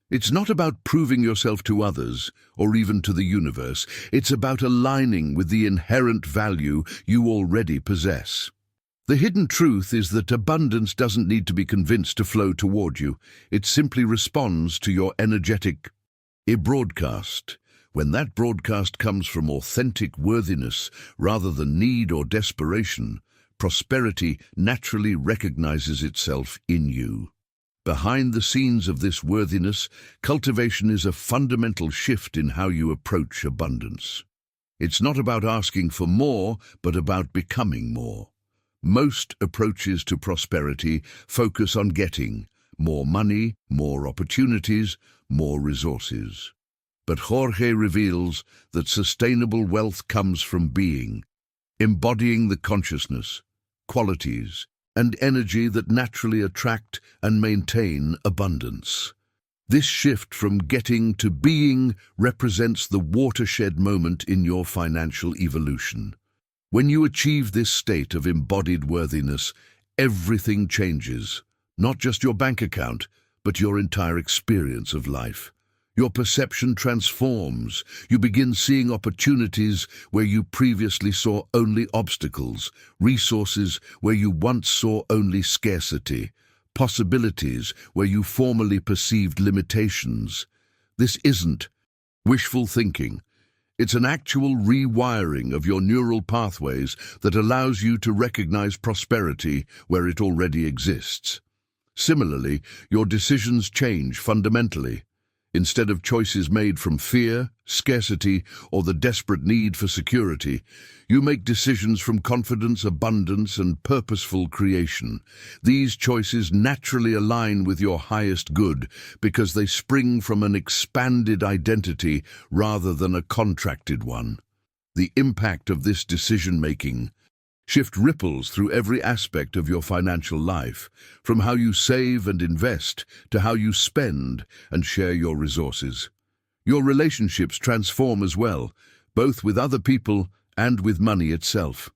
Speaker 1: It's not about proving yourself to others or even to the universe. It's about aligning with the inherent value you already possess. The hidden truth is that abundance doesn't need to be convinced to flow toward you. It simply responds to your energetic broadcast. When that broadcast comes from authentic worthiness rather than need or desperation, prosperity naturally recognizes itself in you. Behind the scenes of this worthiness, cultivation is a fundamental shift in how you approach abundance. It's not about asking for more, but about becoming more. Most approaches to prosperity focus on getting more money, more opportunities, more resources. But Jorge reveals that sustainable wealth comes from being, embodying the consciousness, qualities, and energy that naturally attract and maintain abundance. This shift from getting to being represents the watershed moment in your financial evolution. When you achieve this state of embodied worthiness, everything changes, not just your bank account, but your entire experience of life. Your perception transforms. You begin seeing opportunities where you previously saw only obstacles, resources where you once saw only scarcity, possibilities where you formerly perceived limitations. This isn't wishful thinking. It's an actual rewiring of your neural pathways that allows you to recognize prosperity where it already exists. Similarly, your decisions change fundamentally. Instead of choices made from fear, scarcity, or the desperate need for security, you make decisions from confidence, abundance, and purposeful creation. These choices naturally align with your highest good because they spring from an expanded identity rather than a contracted one. The impact of this decision-making shift ripples through every aspect of your financial life, from how you save and invest to how you spend and share your resources. Your relationships transform as well, both with other people and with money itself.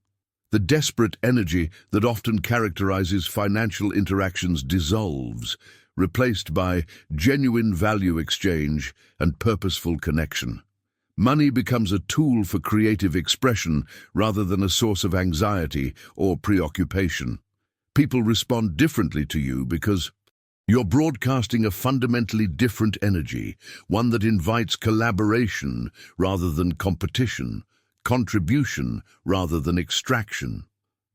Speaker 1: The desperate energy that often characterizes financial interactions dissolves, replaced by genuine value exchange and purposeful connection. Money becomes a tool for creative expression rather than a source of anxiety or preoccupation. People respond differently to you because you're broadcasting a fundamentally different energy, one that invites collaboration rather than competition, contribution rather than extraction.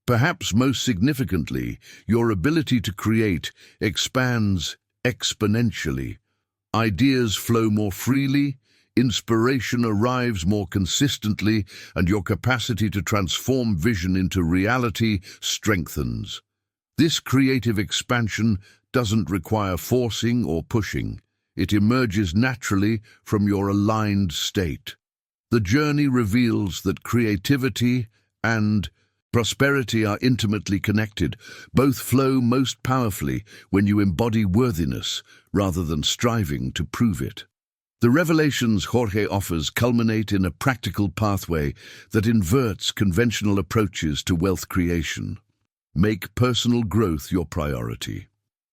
Speaker 1: Perhaps most significantly, your ability to create expands exponentially. Ideas flow more freely, inspiration arrives more consistently, and your capacity to transform vision into reality strengthens. This creative expansion doesn't require forcing or pushing. It emerges naturally from your aligned state. The journey reveals that creativity and prosperity are intimately connected. Both flow most powerfully when you embody worthiness rather than striving to prove it. The revelations Jorge offers culminate in a practical pathway that inverts conventional approaches to wealth creation. Make personal growth your priority.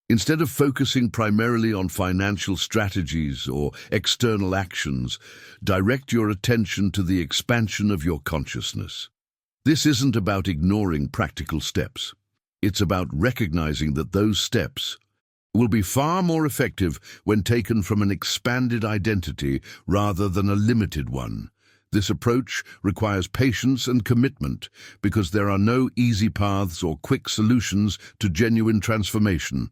Speaker 1: Instead of focusing primarily on financial strategies or external actions, direct your attention to the expansion of your consciousness. This isn't about ignoring practical steps. It's about recognizing that those steps will be far more effective when taken from an expanded identity rather than a limited one. This approach requires patience and commitment because there are no easy paths or quick solutions to genuine transformation.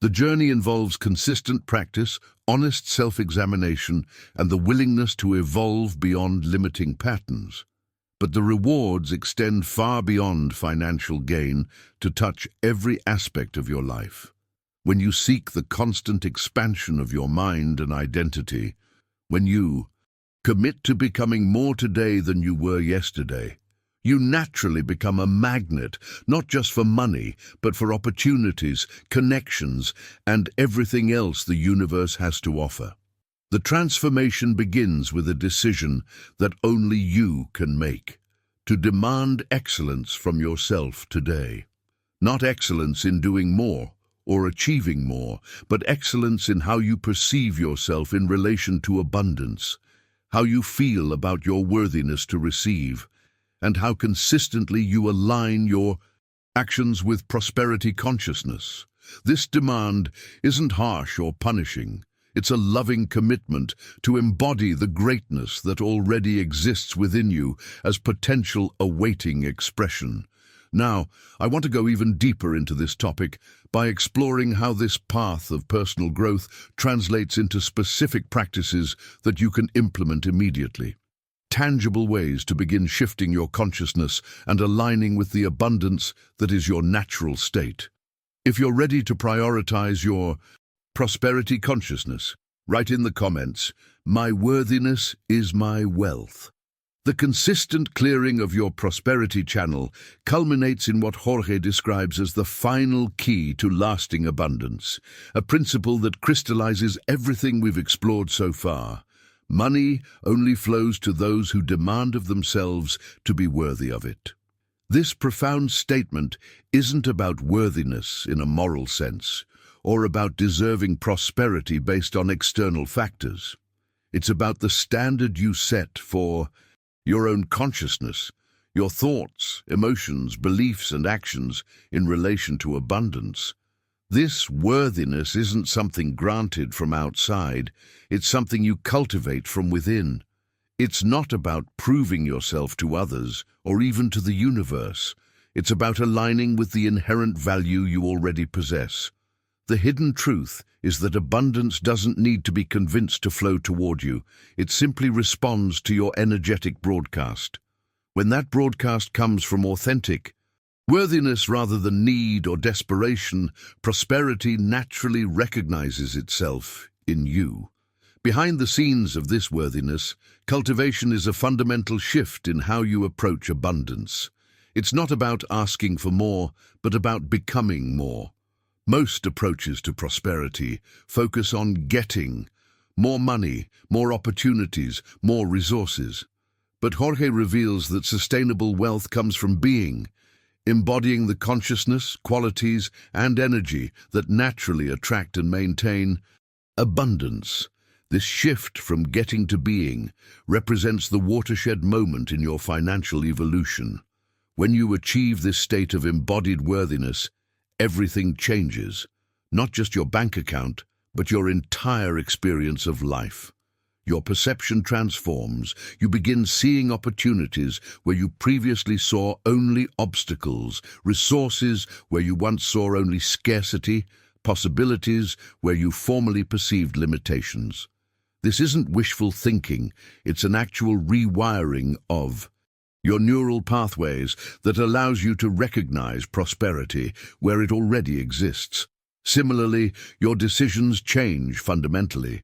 Speaker 1: The journey involves consistent practice, honest self-examination, and the willingness to evolve beyond limiting patterns. But the rewards extend far beyond financial gain to touch every aspect of your life. When you seek the constant expansion of your mind and identity, when you commit to becoming more today than you were yesterday, you naturally become a magnet, not just for money, but for opportunities, connections, and everything else the universe has to offer. The transformation begins with a decision that only you can make, to demand excellence from yourself today. Not excellence in doing more or achieving more, but excellence in how you perceive yourself in relation to abundance, how you feel about your worthiness to receive, and how consistently you align your Actions with prosperity consciousness. This demand isn't harsh or punishing. It's a loving commitment to embody the greatness that already exists within you as potential awaiting expression. Now, I want to go even deeper into this topic by exploring how this path of personal growth translates into specific practices that you can implement immediately. Tangible ways to begin shifting your consciousness and aligning with the abundance that is your natural state. If you're ready to prioritize your prosperity consciousness, write in the comments, "My worthiness is my wealth." The consistent clearing of your prosperity channel culminates in what Jorge describes as the final key to lasting abundance, a principle that crystallizes everything we've explored so far. Money only flows to those who demand of themselves to be worthy of it. This profound statement isn't about worthiness in a moral sense, or about deserving prosperity based on external factors. It's about the standard you set for your own consciousness, your thoughts, emotions, beliefs, and actions in relation to abundance. This worthiness isn't something granted from outside, it's something you cultivate from within. It's not about proving yourself to others or even to the universe. It's about aligning with the inherent value you already possess. The hidden truth is that abundance doesn't need to be convinced to flow toward you. It simply responds to your energetic broadcast. When that broadcast comes from authentic worthiness rather than need or desperation, prosperity naturally recognizes itself in you. Behind the scenes of this worthiness, cultivation is a fundamental shift in how you approach abundance. It's not about asking for more, but about becoming more. Most approaches to prosperity focus on getting more money, more opportunities, more resources. But Jorge reveals that sustainable wealth comes from being, embodying the consciousness, qualities, and energy that naturally attract and maintain abundance. This shift from getting to being represents the watershed moment in your financial evolution. When you achieve this state of embodied worthiness, everything changes, not just your bank account, but your entire experience of life. Your perception transforms. You begin seeing opportunities where you previously saw only obstacles, resources where you once saw only scarcity, possibilities where you formerly perceived limitations. This isn't wishful thinking, it's an actual rewiring of your neural pathways that allows you to recognize prosperity where it already exists. Similarly, your decisions change fundamentally.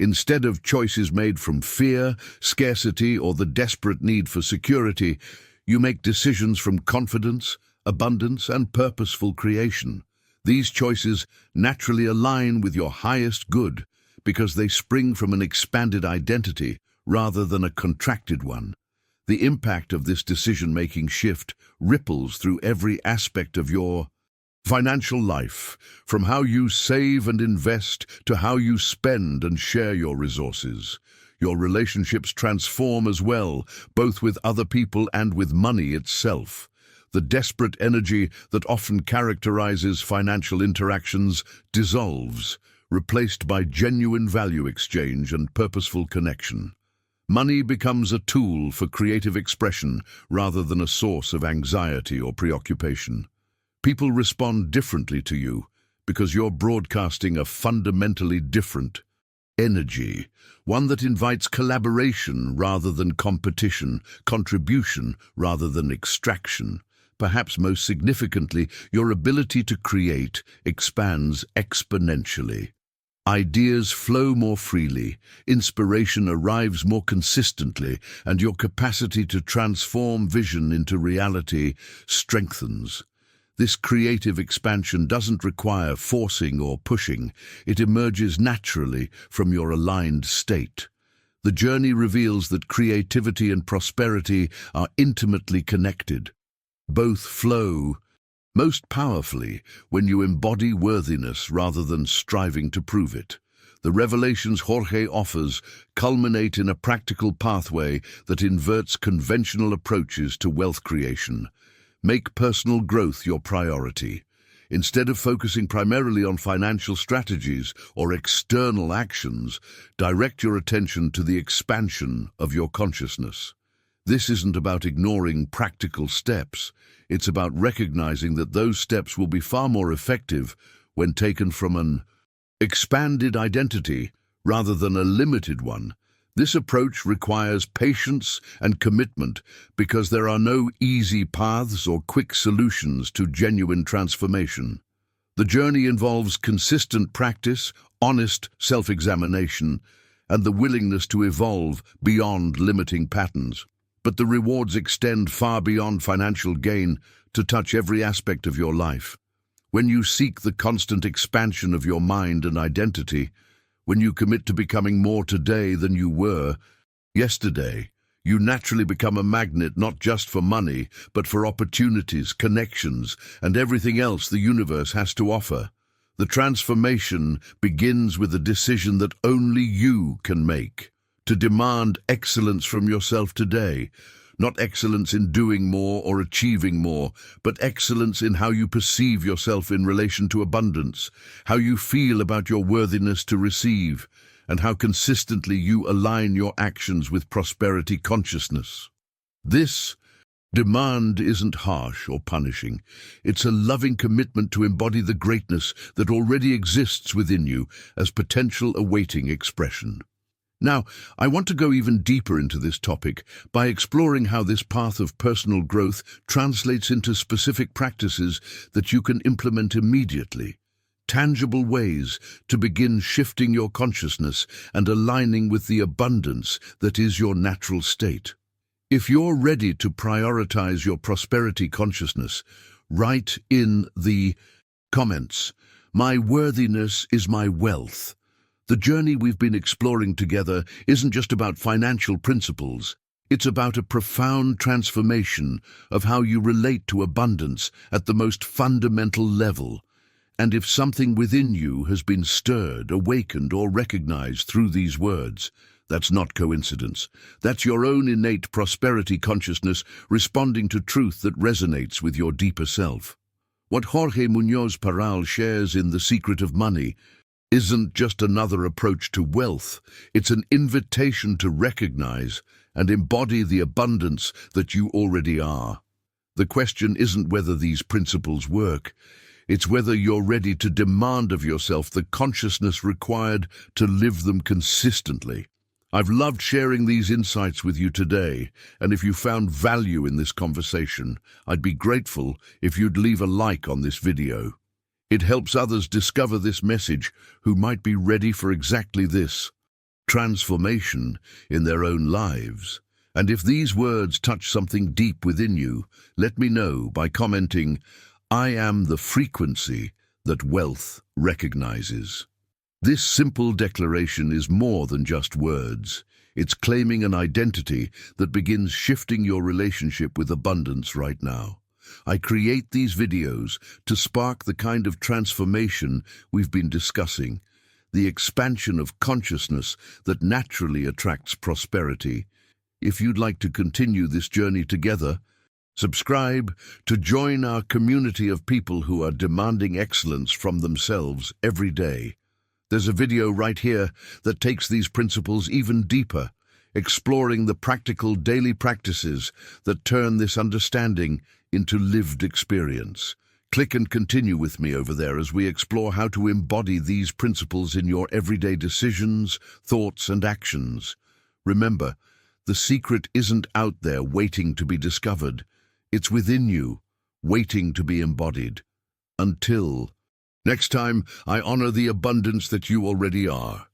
Speaker 1: Instead of choices made from fear, scarcity, or the desperate need for security, you make decisions from confidence, abundance, and purposeful creation. These choices naturally align with your highest good because they spring from an expanded identity rather than a contracted one. The impact of this decision-making shift ripples through every aspect of your financial life, from how you save and invest to how you spend and share your resources. Your relationships transform as well, both with other people and with money itself. The desperate energy that often characterizes financial interactions dissolves, replaced by genuine value exchange and purposeful connection. Money becomes a tool for creative expression rather than a source of anxiety or preoccupation. People respond differently to you because you're broadcasting a fundamentally different energy, one that invites collaboration rather than competition, contribution rather than extraction. Perhaps most significantly, your ability to create expands exponentially. Ideas flow more freely, inspiration arrives more consistently, and your capacity to transform vision into reality strengthens. This creative expansion doesn't require forcing or pushing. It emerges naturally from your aligned state. The journey reveals that creativity and prosperity are intimately connected. Both flow most powerfully when you embody worthiness rather than striving to prove it. The revelations Jorge offers culminate in a practical pathway that inverts conventional approaches to wealth creation. Make personal growth your priority. Instead of focusing primarily on financial strategies or external actions, direct your attention to the expansion of your consciousness. This isn't about ignoring practical steps. It's about recognizing that those steps will be far more effective when taken from an expanded identity rather than a limited one. This approach requires patience and commitment because there are no easy paths or quick solutions to genuine transformation. The journey involves consistent practice, honest self-examination, and the willingness to evolve beyond limiting patterns. But the rewards extend far beyond financial gain to touch every aspect of your life. When you seek the constant expansion of your mind and identity, when you commit to becoming more today than you were yesterday, you naturally become a magnet not just for money, but for opportunities, connections, and everything else the universe has to offer. The transformation begins with a decision that only you can make, to demand excellence from yourself today. Not excellence in doing more or achieving more, but excellence in how you perceive yourself in relation to abundance, how you feel about your worthiness to receive, and how consistently you align your actions with prosperity consciousness. This demand isn't harsh or punishing. It's a loving commitment to embody the greatness that already exists within you as potential awaiting expression. Now, I want to go even deeper into this topic by exploring how this path of personal growth translates into specific practices that you can implement immediately. Tangible ways to begin shifting your consciousness and aligning with the abundance that is your natural state. If you're ready to prioritize your prosperity consciousness, write in the comments, "My worthiness is my wealth." The journey we've been exploring together isn't just about financial principles. It's about a profound transformation of how you relate to abundance at the most fundamental level. And if something within you has been stirred, awakened, or recognized through these words, that's not coincidence. That's your own innate prosperity consciousness responding to truth that resonates with your deeper self. What Jorge Munoz Parral shares in The Secret of Money isn't just another approach to wealth. It's an invitation to recognize and embody the abundance that you already are. The question isn't whether these principles work. It's whether you're ready to demand of yourself the consciousness required to live them consistently. I've loved sharing these insights with you today, and if you found value in this conversation, I'd be grateful if you'd leave a like on this video. It helps others discover this message who might be ready for exactly this transformation in their own lives. And if these words touch something deep within you, let me know by commenting, "I am the frequency that wealth recognizes." This simple declaration is more than just words. It's claiming an identity that begins shifting your relationship with abundance right now. I create these videos to spark the kind of transformation we've been discussing, the expansion of consciousness that naturally attracts prosperity. If you'd like to continue this journey together, subscribe to join our community of people who are demanding excellence from themselves every day. There's a video right here that takes these principles even deeper, exploring the practical daily practices that turn this understanding into lived experience. Click and continue with me over there as we explore how to embody these principles in your everyday decisions, thoughts, and actions. Remember, the secret isn't out there waiting to be discovered. It's within you, waiting to be embodied. Until next time, I honor the abundance that you already are.